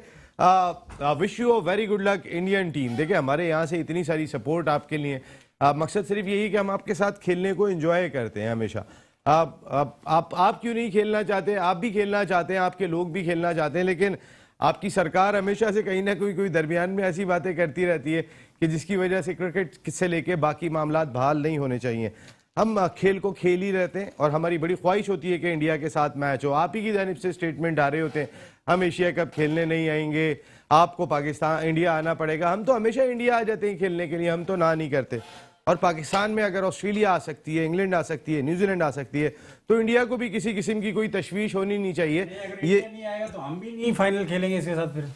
wish you a very good luck Indian team. देखिए हमारे यहाँ से इतनी सारी सपोर्ट आपके लिए, मकसद सिर्फ यही कि हम आपके साथ खेलने को एंजॉय करते हैं हमेशा। आप क्यों नहीं खेलना चाहते? आप भी खेलना चाहते हैं, आपके लोग भी खेलना चाहते हैं, लेकिन आपकी सरकार हमेशा से कहीं ना कोई दरमियान में ऐसी बातें करती रहती है कि जिसकी वजह से क्रिकेट से लेके बाकी मामला बहाल नहीं होने चाहिए। हम खेल को खेल ही रहते हैं और हमारी बड़ी ख्वाहिश होती है कि इंडिया के साथ मैच हो। आप ही की जानिब से स्टेटमेंट आ रहे होते हैं हम एशिया कप खेलने नहीं आएंगे, आपको पाकिस्तान इंडिया आना पड़ेगा। हम तो हमेशा इंडिया आ जाते हैं खेलने के लिए, हम तो ना नहीं करते। और पाकिस्तान में अगर ऑस्ट्रेलिया आ सकती है, इंग्लैंड आ सकती है, न्यूजीलैंड आ सकती है, तो इंडिया को भी किसी किस्म की कोई तशवीश होनी नहीं चाहिए। ये नहीं आएगा तो हम भी नहीं फाइनल खेलेंगे इसके साथ। फिर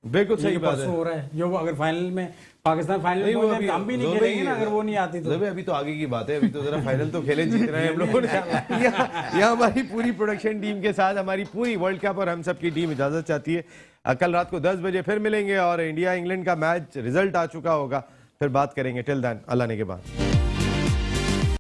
बिल्कुल सही बात है। हो रहा है जो अगर फाइनल में पाकिस्तान फाइनल नहीं, में वो पहुंचे अभी तो हम भी नहीं जो खेलेंगे भी- ना अगर वो नहीं आती तो। अभी तो आगे की बात है, अभी तो जरा फाइनल तो खेले जीत रहे हैं हम लोगों ने। यहाँ हमारी पूरी प्रोडक्शन टीम के साथ हमारी पूरी वर्ल्ड कप और हम सब की टीम इजाजत चाहती है। कल रात को 10 बजे फिर मिलेंगे और इंडिया इंग्लैंड का मैच रिजल्ट आ चुका होगा, फिर बात करेंगे। टिल देन अल्लाह ने के बाद।